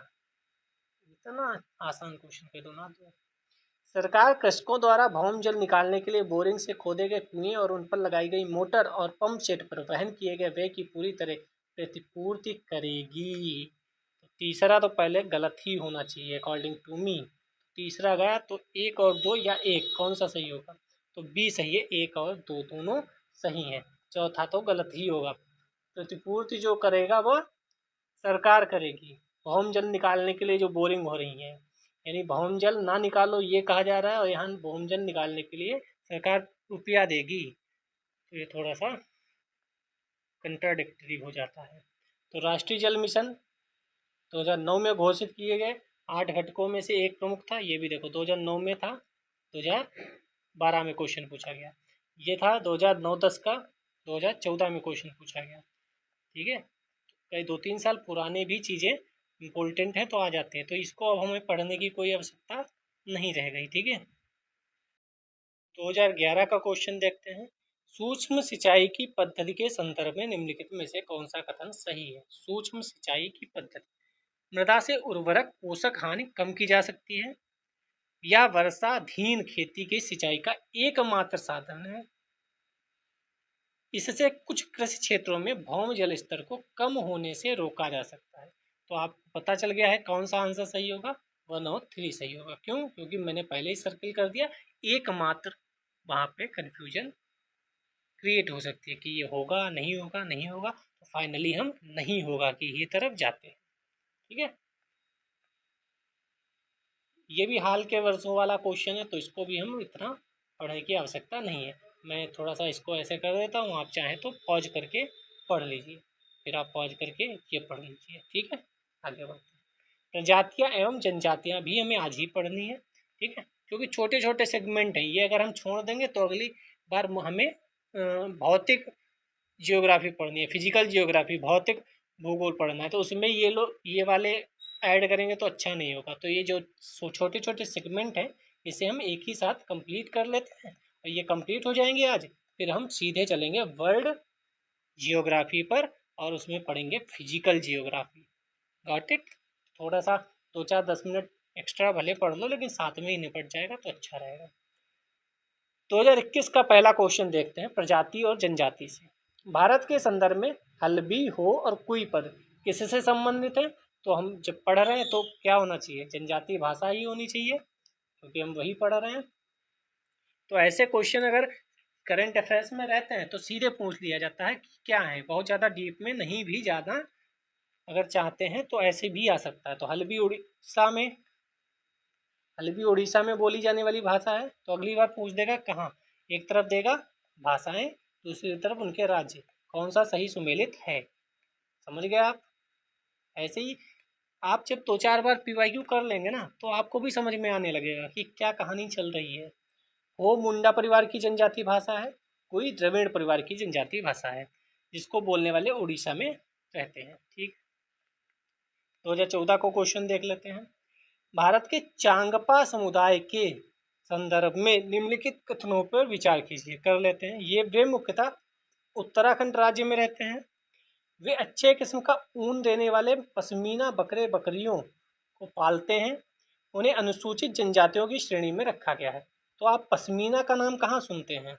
इतना आसान क्वेश्चन कह दो ना। तो सरकार कृषकों द्वारा भौम जल निकालने के लिए बोरिंग से खोदे गए कुएं और उन पर लगाई गई मोटर और पंप सेट पर वहन किए गए व्यय की पूरी तरह प्रतिपूर्ति करेगी। तो तीसरा तो पहले गलत ही होना चाहिए अकॉर्डिंग टू मी। तीसरा गया तो 1 और 2 या 1 कौन सा सही होगा? तो बी सही है, 1 और 2 दोनों सही हैं। चौथा तो गलत ही होगा। प्रतिपूर्ति जो करेगा वह सरकार करेगी। भौम जल निकालने के लिए जो बोरिंग हो रही हैं, यानी भौम जल ना निकालो ये कहा जा रहा है, और यहाँ भौम जल निकालने के लिए सरकार रुपया देगी। तो ये थोड़ा सा कंट्राडिक्टरी हो जाता है। तो राष्ट्रीय जल मिशन 2009 में घोषित किए गए 8 घटकों में से एक प्रमुख था। ये भी देखो 2009 में था, 2012 में क्वेश्चन पूछा गया। ये था 2009-10 का, 2014 में क्वेश्चन पूछा गया। ठीक है, कई 2-3 साल पुराने भी चीज़ें इम्पोर्टेंट हैं तो आ जाते हैं, तो इसको अब हमें पढ़ने की कोई आवश्यकता नहीं रह गई। ठीक है, 2011 का क्वेश्चन देखते हैं। सूक्ष्म सिंचाई की पद्धति के संदर्भ में निम्नलिखित में से कौन सा कथन सही है? सूक्ष्म सिंचाई की पद्धति, मृदा से उर्वरक पोषक हानि कम की जा सकती है, या वर्षाधीन खेती की सिंचाई का एकमात्र साधन है। इससे कुछ कृषि क्षेत्रों में भौम जल स्तर को कम होने से रोका जा सकता है। तो आपको पता चल गया है कौन सा आंसर सही होगा, 1 और 3 सही होगा। क्यों? क्योंकि मैंने पहले ही सर्किल कर दिया, एकमात्र वहाँ पे कन्फ्यूजन क्रिएट हो सकती है कि ये होगा नहीं होगा नहीं होगा, तो फाइनली हम नहीं होगा की ही तरफ जाते हैं। ठीक है, ये भी हाल के वर्षों वाला क्वेश्चन है, तो इसको भी हम इतना पढ़ने की आवश्यकता नहीं है। मैं थोड़ा सा इसको ऐसे कर देता हूँ, आप चाहें तो पॉज करके पढ़ लीजिए, फिर आप पॉज करके ये पढ़ लीजिए। ठीक है, आगे बढ़ते हैं। प्रजातियाँ एवं जनजातियाँ भी हमें आज ही पढ़नी है। ठीक है, क्योंकि छोटे छोटे सेगमेंट हैं, ये अगर हम छोड़ देंगे तो अगली बार हमें भौतिक जियोग्राफी पढ़नी है, फिजिकल जियोग्राफी, भौतिक भूगोल पढ़ना है, तो उसमें ये लोग ये वाले ऐड करेंगे तो अच्छा नहीं होगा। तो ये जो छोटे छोटे सेगमेंट हैं इसे हम एक ही साथ कंप्लीट कर लेते हैं, और ये कंप्लीट हो जाएंगे आज, फिर हम सीधे चलेंगे वर्ल्ड जियोग्राफी पर, और उसमें पढ़ेंगे फिजिकल जियोग्राफी। Got it? थोड़ा सा 2-4-10 मिनट एक्स्ट्रा भले पढ़ लो, लेकिन साथ में ही निपट जाएगा तो अच्छा रहेगा। 2021 का पहला क्वेश्चन देखते हैं, प्रजाति और जनजाति से। भारत के संदर्भ में हल्बी, हो और कुई पद किससे संबंधित है? तो हम जब पढ़ रहे हैं तो क्या होना चाहिए? जनजातीय भाषा ही होनी चाहिए, क्योंकि हम वही पढ़ रहे हैं। तो ऐसे क्वेश्चन अगर करंट अफेयर्स में रहते हैं तो सीधे पूछ लिया जाता है कि क्या है, बहुत ज़्यादा डीप में नहीं, भी ज़्यादा अगर चाहते हैं तो ऐसे भी आ सकता है। तो हल्बी उड़ीसा में बोली जाने वाली भाषा है, तो अगली बार पूछ देगा कहाँ, एक तरफ देगा भाषाएं, दूसरी तरफ उनके राज्य, कौन सा सही सुमेलित है। समझ गए आप? ऐसे ही आप जब 2-4 बार पीवाईक्यू कर लेंगे ना, तो आपको भी समझ में आने लगेगा कि क्या कहानी चल रही है। वो मुंडा परिवार की जनजातीय भाषा है, कोई द्रविड़ परिवार की जनजातीय भाषा है, जिसको बोलने वाले उड़ीसा में रहते हैं। ठीक, 2014 को क्वेश्चन देख लेते हैं। भारत के चांगपा समुदाय के संदर्भ में निम्नलिखित कथनों पर विचार कीजिए। कर लेते हैं। ये वे मुख्यतः उत्तराखंड राज्य में रहते हैं। वे अच्छे किस्म का ऊन देने वाले पश्मीना बकरे बकरियों को पालते हैं। उन्हें अनुसूचित जनजातियों की श्रेणी में रखा गया है। तो आप पश्मीना का नाम कहाँ सुनते हैं?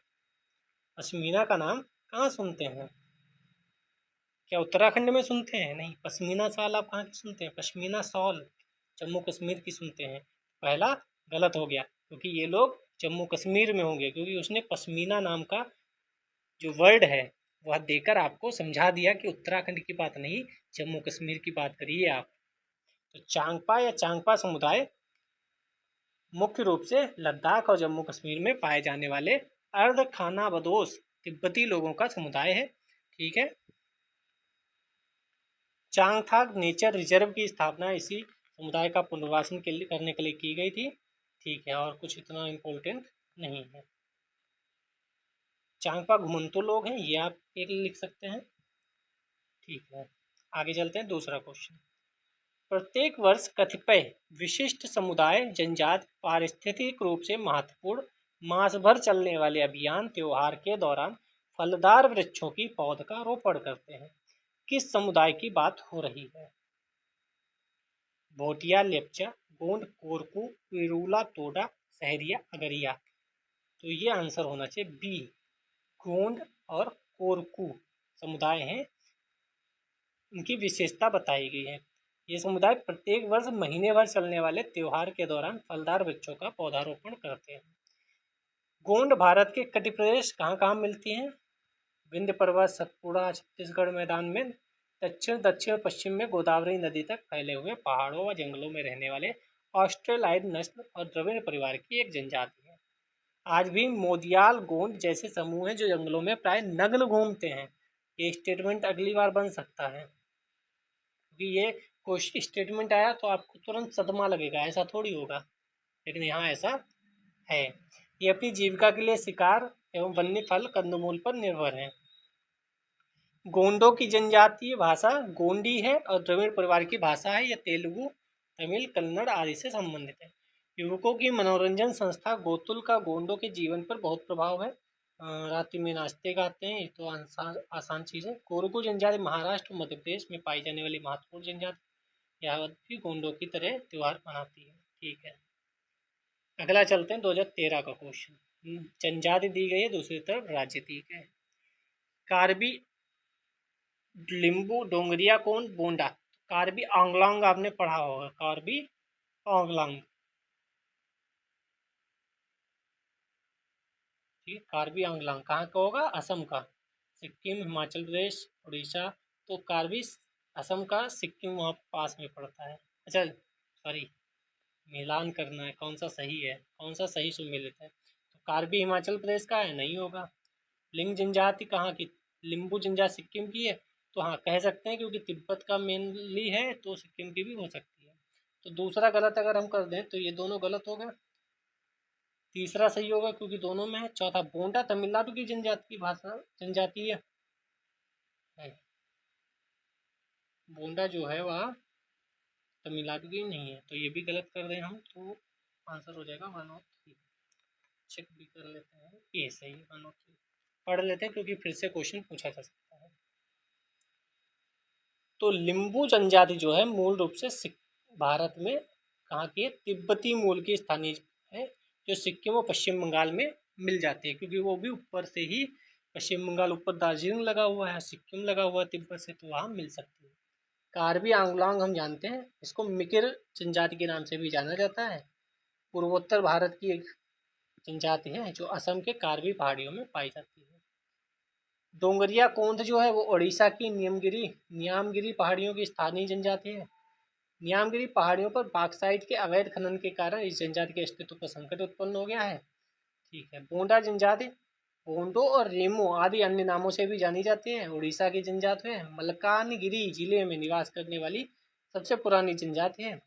पश्मीना का नाम कहाँ सुनते हैं? क्या उत्तराखंड में सुनते हैं? नहीं। पश्मीना शॉल आप कहाँ की सुनते हैं? पश्मीना शॉल जम्मू कश्मीर की सुनते हैं। पहला गलत हो गया, क्योंकि ये लोग जम्मू कश्मीर में होंगे, क्योंकि उसने पश्मीना नाम का जो वर्ड है वह देकर आपको समझा दिया कि उत्तराखंड की बात नहीं, जम्मू कश्मीर की बात करिए आप। तो चांगपा या चांगपा समुदाय मुख्य रूप से लद्दाख और जम्मू कश्मीर में पाए जाने वाले अर्ध खानाबदोश तिब्बती लोगों का समुदाय है। ठीक है, चांगथांग नेचर रिजर्व की स्थापना इसी समुदाय का पुनर्वासन करने के लिए की गई थी। ठीक है, और कुछ इतना इम्पोर्टेंट नहीं है। चांगपा घुमंतु लोग हैं, ये आप एक लिख सकते हैं। ठीक है, आगे चलते हैं। दूसरा क्वेश्चन, प्रत्येक वर्ष कतिपय विशिष्ट समुदाय जनजाति पारिस्थितिक रूप से महत्वपूर्ण मास भर चलने वाले अभियान त्योहार के दौरान फलदार वृक्षों की पौध का रोपण करते हैं। किस समुदाय की बात हो रही है? भोटिया, लेप्चा, गोंड, कोरकू, पिरूला, तोडा, सहरिया, अगरिया। तो ये आंसर होना चाहिए बी, गोंड और कोरकू समुदाय हैं, उनकी विशेषता बताई गई है। ये समुदाय प्रत्येक वर्ष महीने भर चलने वाले त्योहार के दौरान फलदार वृक्षों का पौधारोपण करते हैं। गोंड भारत के कटी प्रदेश कहाँ कहाँ मिलती हैं? विंध्य पर्वत, सतपुड़ा, छत्तीसगढ़ मैदान में दक्षिण दक्षिण पश्चिम में गोदावरी नदी तक फैले हुए पहाड़ों व जंगलों में रहने वाले ऑस्ट्रेलाइड नस्ल और द्रविड़ परिवार की एक जनजाति है। आज भी मोदियाल गोंड जैसे समूह हैं जो जंगलों में प्राय नग्न घूमते हैं। ये स्टेटमेंट अगली बार बन सकता है, क्योंकि ये क्वेश्चन स्टेटमेंट आया तो आपको तुरंत सदमा लगेगा, ऐसा थोड़ी होगा, लेकिन यहाँ ऐसा है। ये अपनी जीविका के लिए शिकार एवं वन्य फल कंदमूल पर निर्भर हैं। गोंडों की जनजातीय भाषा गोंडी है और द्रविड़ परिवार की भाषा है। यह तेलुगु, तमिल, कन्नड़ आदि से संबंधित है। युवकों की मनोरंजन संस्था गोतुल का गोंडों के जीवन पर बहुत प्रभाव है। रात्रि में नाचते गाते हैं, ये तो आसान चीज़ है। कोरकू जनजाति महाराष्ट्र और मध्य प्रदेश में पाई जाने वाली महत्वपूर्ण जनजाति, यह भी गोंडों की तरह त्योहार मनाती है। ठीक है, अगला चलते हैं 2013 का क्वेश्चन। जनजाति दी गई है, दूसरी तरफ राज्य दी गए। कार्बी, लिम्बू, डोंगरिया कौन, बोंडा। कार्बी आंगलांग आपने पढ़ा होगा, कार्बी आंगलांग, ठीक। कार्बी आंगलांग कहाँ का होगा? असम का। सिक्किम, हिमाचल प्रदेश, उड़ीसा, तो कार्बी असम का, सिक्किम वहाँ पास में पड़ता है। अच्छा सॉरी, मिलान करना है कौन सा सही है, कौन सा सही सुमेलित है। तो कार्बी हिमाचल प्रदेश का है, नहीं होगा। लिंग जनजाति कहाँ की? लिम्बू जनजाति सिक्किम की है, तो हाँ कह सकते हैं, क्योंकि तिब्बत का मेनली है तो सिक्किम की भी हो सकती है। तो दूसरा गलत अगर हम कर दें तो ये दोनों गलत हो गए। तीसरा सही होगा क्योंकि दोनों में है। चौथा, बोंडा तमिलनाडु की जनजाति की भाषा जनजाति है। बोंडा जो है वह तमिलनाडु की नहीं है, तो ये भी गलत कर दें हम तो आंसर हो जाएगा 103। चेक भी कर लेते हैं, ये सही 103 पढ़ लेते हैं क्योंकि फिर से क्वेश्चन पूछा जा सकता है। तो लिम्बू जनजाति जो है मूल रूप से भारत में कहाँ की है? तिब्बती मूल की स्थानीय है, जो सिक्किम और पश्चिम बंगाल में मिल जाती है, क्योंकि वो भी ऊपर से ही पश्चिम बंगाल ऊपर दार्जिलिंग लगा हुआ है, सिक्किम लगा हुआ है तिब्बत से, तो वहाँ मिल सकती है। कार्बी आंगलांग हम जानते हैं, इसको मिकिर जनजाति के नाम से भी जाना जाता है। पूर्वोत्तर भारत की एक जनजाति है जो असम के कार्बी पहाड़ियों में पाई जाती है। डोंगरिया कोंध जो है वो उड़ीसा की नियामगिरी पहाड़ियों की स्थानीय जनजाति है। नियामगिरी पहाड़ियों पर बॉक्साइट के अवैध खनन के कारण इस जनजाति के अस्तित्व पर संकट उत्पन्न हो गया है। ठीक है, बोंडा जनजाति बोंडो और रेमो आदि अन्य नामों से भी जानी जाती है। उड़ीसा की जनजाति है, मलकानगिरी जिले में निवास करने वाली सबसे पुरानी जनजाति है।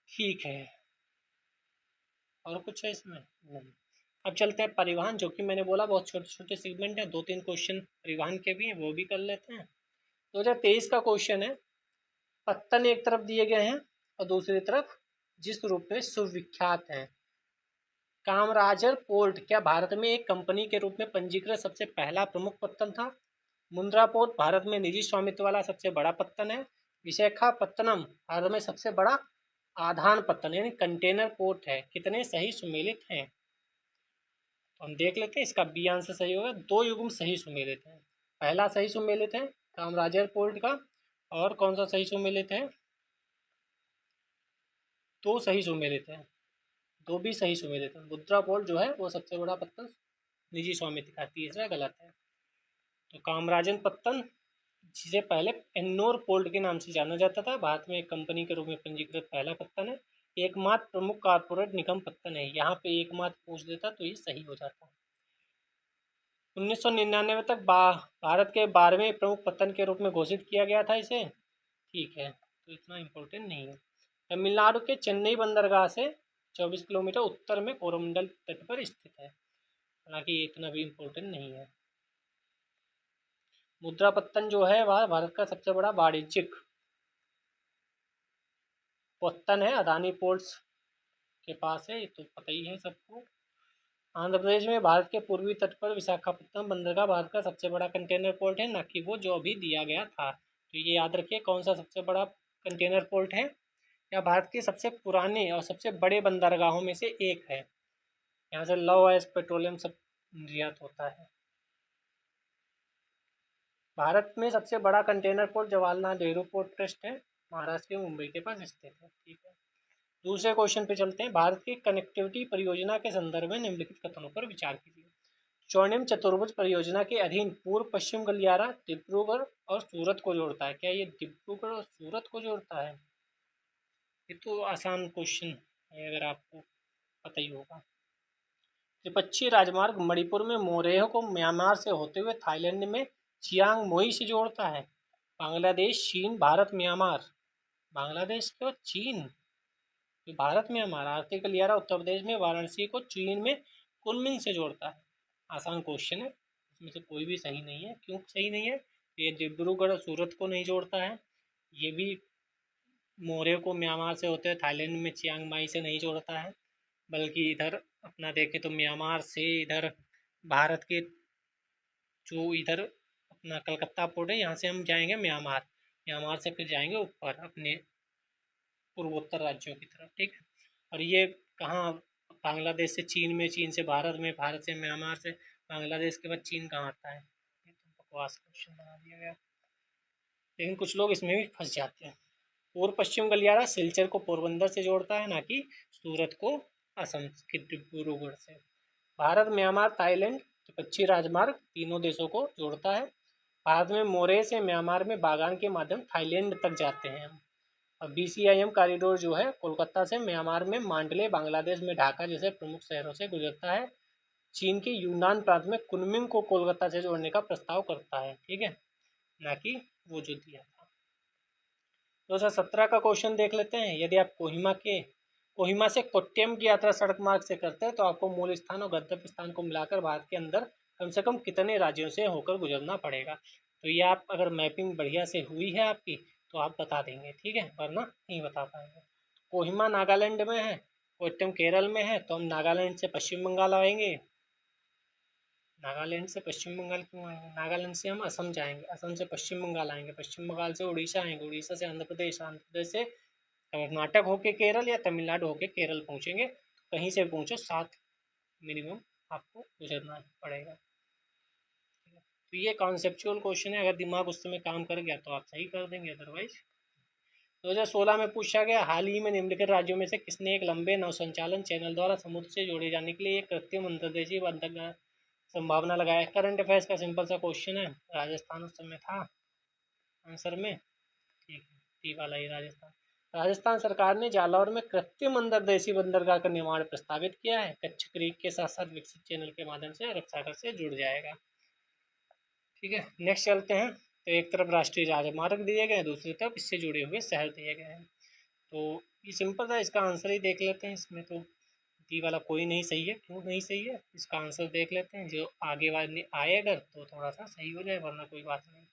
ठीक है, और कुछ है इसमें? नहीं। अब चलते हैं परिवहन, जो कि मैंने बोला बहुत छोटे छोटे सेगमेंट है, 2-3 क्वेश्चन परिवहन के भी हैं, वो भी कर लेते हैं। 2023 का क्वेश्चन है, पत्तन एक तरफ दिए गए हैं और दूसरी तरफ जिस रूप में सुविख्यात हैं। कामराजर पोर्ट क्या भारत में एक कंपनी के रूप में पंजीकृत सबसे पहला प्रमुख पत्तन था? मुंद्रा पोर्ट भारत में निजी स्वामित्व वाला सबसे बड़ा पत्तन है। विशाखापत्तनम भारत में सबसे बड़ा आधान पत्तन यानी कंटेनर पोर्ट है। कितने सही सुमेलित हैं? तो हम देख लेते हैं, इसका बी आंसर सही होगा। 2 युग्म सही सुमेलित हैं। पहला सही सुमेलित है कामराजर पोर्ट का, और कौन सा सही सुमेलित है? 2 सही सुमेलित है, 2 भी सही सुमेलित है। मुद्रा पोर्ट जो है वो सबसे बड़ा पत्तन निजी स्वामित्व का, तीसरा गलत है। तो कामराजन पत्तन, जिसे पहले एन्नोर पोर्ट के नाम से जाना जाता था, भारत में एक कंपनी के रूप में पंजीकृत पहला पत्तन है। एकमात्र प्रमुख कारपोरेट निगम पत्तन है। यहाँ पे एकमात्र पूछ देता तो ये सही हो जाता। 1999 तक भारत के 12वें प्रमुख पत्तन के रूप में घोषित किया गया था इसे। ठीक है, तो इतना इम्पोर्टेंट नहीं है। तमिलनाडु के चेन्नई बंदरगाह से 24 किलोमीटर उत्तर में कोरोमंडल तट पर स्थित है, हालांकि ये इतना भी इम्पोर्टेंट नहीं है। मुद्रा पत्तन जो है वह भारत का सबसे बड़ा वाणिज्यिक पत्तन है, अदानी पोर्ट्स के पास है, ये तो पता ही है सबको। आंध्र प्रदेश में भारत के पूर्वी तट पर विशाखापत्तनम बंदरगाह भारत का सबसे बड़ा कंटेनर पोर्ट है, न कि वो जो अभी दिया गया था। तो ये याद रखिए कौन सा सबसे बड़ा कंटेनर पोर्ट है, या भारत के सबसे पुराने और सबसे बड़े बंदरगाहों में से एक है। यहाँ से लव एज पेट्रोलियम सब निर्यात होता है। भारत में सबसे बड़ा container port Jawaharlal Nehru port trust है। महाराष्ट्र के मुंबई के पास स्थित है। ठीक है, दूसरे क्वेश्चन पे चलते हैं। भारत की कनेक्टिविटी परियोजना के संदर्भ में निम्नलिखित कथनों पर विचार कीजिए। स्वर्णिम चतुर्भुज परियोजना के अधीन पूर्व पश्चिम गलियारा डिब्रूगढ़ और सूरत को जोड़ता है। क्या ये डिब्रूगढ़ और सूरत को जोड़ता है? ये तो आसान क्वेश्चन है, अगर आपको पता ही होगा। त्रिपक्षीय राजमार्ग मणिपुर में मोरेह को म्यांमार से होते हुए थाईलैंड में चियांग मोई से जोड़ता है। बांग्लादेश, चीन, भारत, म्यांमार। बांग्लादेश के बाद चीन, भारत म्यांमार। आर्थिक गलियारा उत्तर प्रदेश में वाराणसी को चीन में कुनमिंग से जोड़ता है। आसान क्वेश्चन है, इसमें से कोई भी सही नहीं है। क्यों सही नहीं है? ये डिब्रूगढ़ और सूरत को नहीं जोड़ता है। ये भी मोरे को म्यांमार से होते हुए थाईलैंड में चियांग माई से नहीं जोड़ता है। बल्कि इधर अपना देखें तो म्यांमार से इधर भारत के जो इधर अपना कलकत्ता पोर्ट है, यहाँ से हम जाएंगे म्यांमार, म्यांमार से फिर जाएंगे ऊपर अपने पूर्वोत्तर राज्यों की तरफ। ठीक है, और ये कहाँ? बांग्लादेश से चीन में, चीन से भारत में, भारत से म्यांमार से बांग्लादेश के बाद चीन कहाँ आता है? ये तो बकवास क्वेश्चन बना दिया गया, लेकिन कुछ लोग इसमें भी फंस जाते हैं। पूर्व पश्चिम गलियारा सिलचर को पोरबंदर से जोड़ता है, ना कि सूरत को असम के डिब्रूगढ़ से। भारत म्यांमार थाईलैंड त्रिपक्षीय राजमार्ग तीनों देशों को जोड़ता है। भारत में मोरे से म्यांमार में बागान के माध्यम थाईलैंड तक जाते हैं हम। और BCIM कॉरिडोर जो है कोलकाता से म्यांमार में मांडले, बांग्लादेश में ढाका जैसे प्रमुख शहरों से गुजरता है। चीन के यूनान प्रांत में कुनमिंग को कोलकाता से जोड़ने का प्रस्ताव करता है। ठीक है, ना कि वो जो दिया था। 2017 का क्वेश्चन देख लेते हैं। यदि आप कोहिमा से कोट्टयम की यात्रा सड़क मार्ग से करते हैं तो आपको मूल स्थान और गंतव्य स्थान को मिलाकर भारत के अंदर कम से कम कितने राज्यों से होकर गुजरना पड़ेगा? तो ये आप अगर मैपिंग बढ़िया से हुई है आपकी तो आप बता देंगे। ठीक है, वरना नहीं बता पाएंगे। कोहिमा नागालैंड में है, कोट्टयम केरल में है, तो हम नागालैंड से पश्चिम बंगाल आएंगे। नागालैंड से पश्चिम बंगाल क्यों आएंगे? नागालैंड से हम असम जाएंगे, असम से पश्चिम बंगाल आएंगे, पश्चिम बंगाल से उड़ीसा आएंगे, उड़ीसा से आंध्र प्रदेश, आंध्र प्रदेश से कर्नाटक होके केरल या तमिलनाडु होके केरल पहुंचेंगे। कहीं से पहुंचो 7 मिनिमम आपको गुजरना पड़ेगा। तो ये कॉन्सेप्चुअल क्वेश्चन है, अगर दिमाग उस समय काम कर गया तो आप सही कर देंगे, अदरवाइज। 2016 में पूछा गया, हाल ही में निम्नलिखित राज्यों में से किसने एक लंबे नौसंचालन चैनल द्वारा समुद्र से जोड़े जाने के लिए एक कृत्रिम अंतर्देशीय बंदरगाह संभावना लगाया? करंट अफेयर्स का सिंपल सा क्वेश्चन है, राजस्थान उस समय था आंसर में। ठीक है, टी वाला ही राजस्थान। राजस्थान सरकार ने जालौर में कृत्रिम अंतर्देशीय बंदरगाह का निर्माण प्रस्तावित किया है। कच्छ क्रीक के साथ साथ विकसित चैनल के माध्यम से अरब सागर से जुड़ जाएगा। ठीक है, नेक्स्ट चलते हैं। तो एक तरफ राष्ट्रीय राजमार्ग दिए गए हैं, दूसरी तरफ इससे जुड़े हुए शहर दिए गए हैं। तो ये सिंपल था, इसका आंसर ही देख लेते हैं। इसमें तो डी वाला कोई नहीं सही है। क्यों नहीं सही है? इसका आंसर देख लेते हैं, जो आगे वाले आए अगर तो थोड़ा सा सही हो जाए, वरना कोई बात नहीं।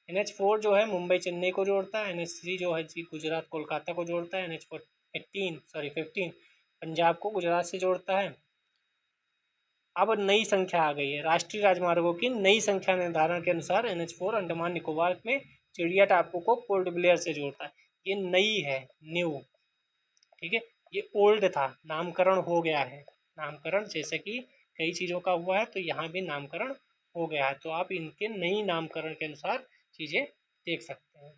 NH4 जो है मुंबई चेन्नई को जोड़ता है। NH3 जो है जी गुजरात कोलकाता को जोड़ता है। NH15 पंजाब को गुजरात से जोड़ता है। अब नई संख्या आ गई है, राष्ट्रीय राजमार्गों की नई संख्या निर्धारण के अनुसार NH4 अंडमान निकोबार में चिड़िया टापू को पोर्ट ब्लेयर से जोड़ता है। ये नई है, न्यू। ठीक है, ये ओल्ड था, नामकरण हो गया है। नामकरण जैसे कि कई चीज़ों का हुआ है, तो यहाँ भी नामकरण हो गया है। तो आप इनके नई नामकरण के अनुसार चीज़ें देख सकते हैं।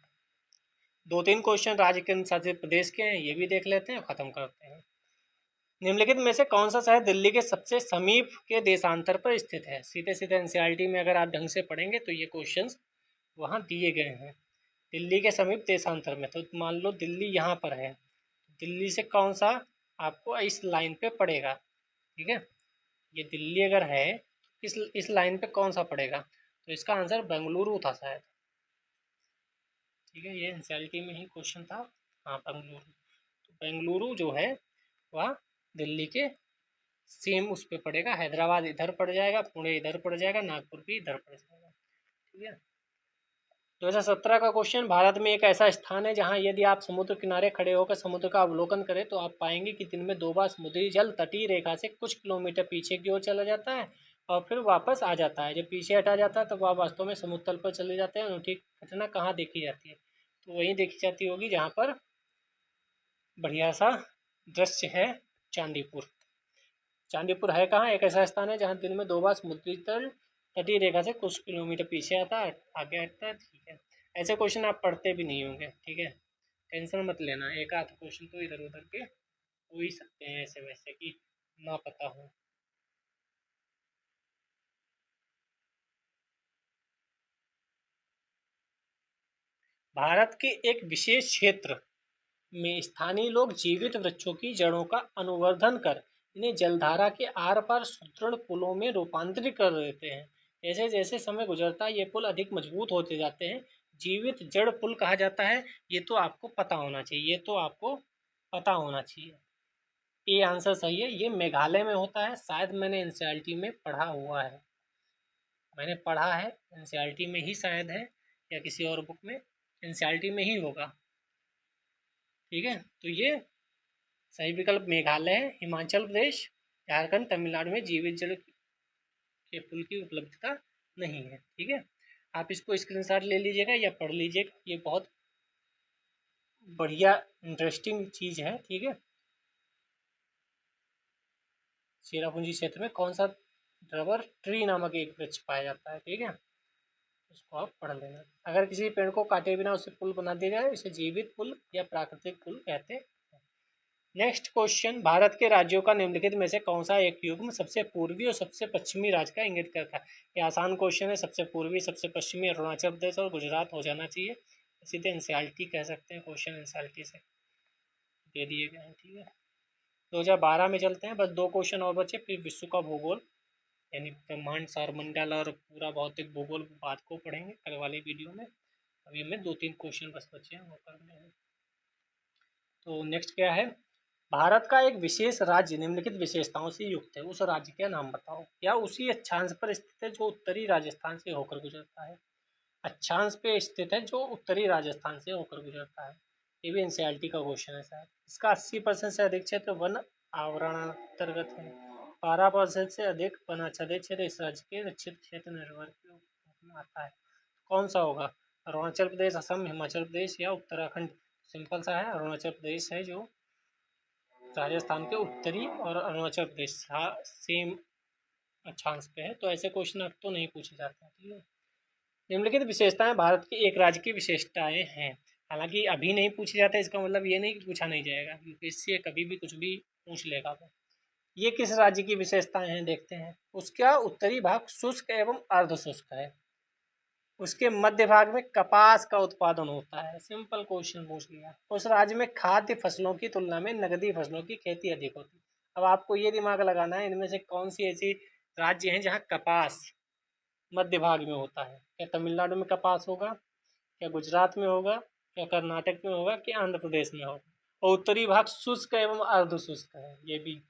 2-3 क्वेश्चन राज्य केंद्र शासित प्रदेश के हैं, ये भी देख लेते हैं, खत्म करते हैं। निम्नलिखित में से कौन सा शहर दिल्ली के सबसे समीप के देशांतर पर स्थित है? सीधे सीधे NCERT में अगर आप ढंग से पढ़ेंगे तो ये क्वेश्चंस वहाँ दिए गए हैं। दिल्ली के समीप देशांतर में, तो मान लो दिल्ली यहाँ पर है, दिल्ली से कौन सा आपको इस लाइन पे पड़ेगा? ठीक है, ये दिल्ली अगर है, इस लाइन पे कौन सा पड़ेगा? तो इसका आंसर बेंगलुरु था शायद। ठीक है, ये NCERT में ही क्वेश्चन था। हाँ, बेंगलुरु। तो बेंगलुरु जो है वह दिल्ली के सेम उस पर पड़ेगा। हैदराबाद इधर पड़ जाएगा, पुणे इधर पड़ जाएगा, नागपुर भी इधर पड़ जाएगा। ठीक है, 2017 का क्वेश्चन, भारत में एक ऐसा स्थान है जहां यदि आप समुद्र किनारे खड़े होकर समुद्र का अवलोकन करें तो आप पाएंगे कि दिन में 2 बार समुद्री जल तटीय रेखा से कुछ किलोमीटर पीछे की ओर चला जाता है और फिर वापस आ जाता है। जब पीछे हटा जाता है तो वह वास्तव में समुद्र तल पर चले जाते हैं। अनूठी घटना कहाँ देखी जाती है? तो वहीं देखी जाती होगी जहाँ पर बढ़िया सा दृश्य है, चांदीपुर। चांदीपुर है कहाँ? एक ऐसा स्थान है जहाँ दिन में 2 बार समुद्री तल तटीय रेखा से कुछ किलोमीटर पीछे आता है, आगे हटता है। ठीक है, ऐसे क्वेश्चन आप पढ़ते भी नहीं होंगे। ठीक है, टेंशन मत लेना, एक आध क्वेश्चन तो इधर उधर के हो ही सकते हैं ऐसे वैसे कि ना पता हो। भारत के एक विशेष क्षेत्र में स्थानीय लोग जीवित वृक्षों की जड़ों का अनुवर्धन कर इन्हें जलधारा के आर पार सुदृढ़ पुलों में रूपांतरित कर देते हैं। जैसे जैसे समय गुजरता है ये पुल अधिक मजबूत होते जाते हैं। जीवित जड़ पुल कहा जाता है। ये तो आपको पता होना चाहिए, ये तो आपको पता होना चाहिए। ये आंसर सही है। ये मेघालय में होता है, शायद मैंने एनसीईआरटी में पढ़ा हुआ है, मैंने पढ़ा है एनसीईआरटी में ही शायद है, या किसी और बुक में, एनसीईआरटी में ही होगा। ठीक है, तो ये सही विकल्प मेघालय है। हिमाचल प्रदेश, झारखंड, तमिलनाडु में जीवित जल के पुल की उपलब्धता नहीं है। ठीक है, आप इसको स्क्रीनशॉट ले लीजिएगा या पढ़ लीजिएगा, ये बहुत बढ़िया इंटरेस्टिंग चीज़ है। ठीक है, चेरापूंजी क्षेत्र में कौन सा रबर ट्री नामक एक वृक्ष पाया जाता है। ठीक है, उसको आप पढ़ लेना। अगर किसी पेड़ को काटे बिना उसे पुल बना दिया जाए इसे जीवित पुल या प्राकृतिक पुल कहते हैं। नेक्स्ट क्वेश्चन, भारत के राज्यों का निम्नलिखित में से कौन सा एक युग्म सबसे पूर्वी और सबसे पश्चिमी राज्य का इंगित करता है। ये आसान क्वेश्चन है। सबसे पूर्वी सबसे पश्चिमी अरुणाचल प्रदेश और गुजरात हो जाना चाहिए। सीधे एनसीईआरटी कह सकते हैं, क्वेश्चन एनसीईआरटी से दे दिए गए हैं। ठीक है, 2012 में चलते हैं, बस 2 क्वेश्चन और बचे, फिर विश्व का भूगोल यानी ब्रह्मांड, सौरमंडल और पूरा भौतिक भूगोल बात को पढ़ेंगे कल वाली वीडियो में। अभी हमें 2-3 क्वेश्चन बस बचे हैं वो करने हैं। तो नेक्स्ट क्या है, भारत का एक विशेष राज्य निम्नलिखित विशेषताओं से युक्त है, उस राज्य का नाम बताओ। या उसी अक्षांश पर स्थित है जो उत्तरी राजस्थान से होकर गुजरता है। अक्षांश पे स्थित है जो उत्तरी राजस्थान से होकर गुजरता है। ये भी एनसीईआरटी का क्वेश्चन है शायद। इसका 80% से अधिक क्षेत्र वन आवरणांतर्गत है। 12% से अधिक वनाच्छादित क्षेत्र इस राज्य के रक्षित क्षेत्र निर्भर के रूप में आता है। कौन सा होगा, अरुणाचल प्रदेश, असम, हिमाचल प्रदेश या उत्तराखंड। सिंपल सा है, अरुणाचल प्रदेश है जो राजस्थान के उत्तरी, और अरुणाचल प्रदेश सेम अक्षांश पे है। तो ऐसे क्वेश्चन अब तो नहीं पूछे जाते हैं। ठीक है, निम्नलिखित विशेषताएं भारत के एक राज्य की विशेषताएं हैं। हालांकि अभी नहीं पूछे जाते इसका मतलब ये नहीं कि पूछा नहीं जाएगा, क्योंकि इससे कभी भी कुछ भी पूछ लेगा वो। ये किस राज्य की विशेषताएं हैं देखते हैं। उसका उत्तरी भाग शुष्क एवं अर्ध शुष्क है। उसके मध्य भाग में कपास का उत्पादन होता है। सिंपल क्वेश्चन पूछ लिया। उस राज्य में खाद्य फसलों की तुलना में नगदी फसलों की खेती अधिक होती है। अब आपको ये दिमाग लगाना है इनमें से कौन सी ऐसी राज्य हैं जहाँ कपास मध्य भाग में होता है। क्या तमिलनाडु में कपास होगा, क्या गुजरात में होगा, क्या कर्नाटक में होगा, क्या आंध्र प्रदेश में होगा। और उत्तरी भाग शुष्क एवं अर्ध शुष्क है। ये भी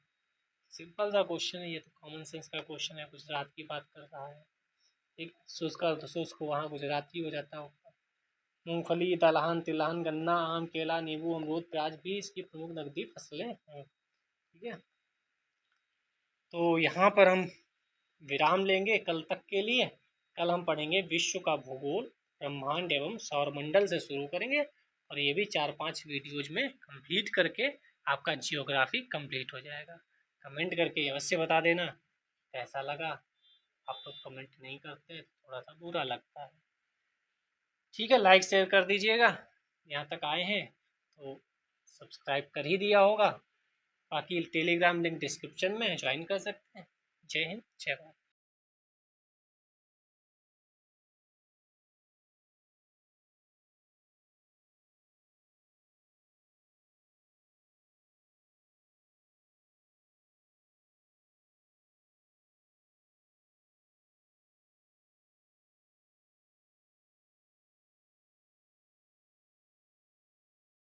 सिंपल सा क्वेश्चन है, ये तो कॉमन सेंस का क्वेश्चन है। गुजरात की बात कर रहा है। ठीक, शुष्क अर्ध शुष्क वहाँ गुजराती हो जाता होगा। मूंगफली, दलहन, तिलहन, गन्ना, आम, केला, नींबू, अमरूद, प्याज भी इसकी प्रमुख नकदी फसलें हैं। ठीक है, तो यहाँ पर हम विराम लेंगे कल तक के लिए। कल हम पढ़ेंगे विश्व का भूगोल, ब्रह्मांड एवं सौरमंडल से शुरू करेंगे, और ये भी 4-5 वीडियोज में कंप्लीट करके आपका जियोग्राफी कंप्लीट हो जाएगा। कमेंट करके अवश्य बता देना कैसा लगा। आप लोग कमेंट नहीं करते, थोड़ा सा बुरा लगता है। ठीक है, लाइक शेयर कर दीजिएगा। यहाँ तक आए हैं तो सब्सक्राइब कर ही दिया होगा। बाकी टेलीग्राम लिंक डिस्क्रिप्शन में है, ज्वाइन कर सकते हैं। जय हिंद, जय भारत।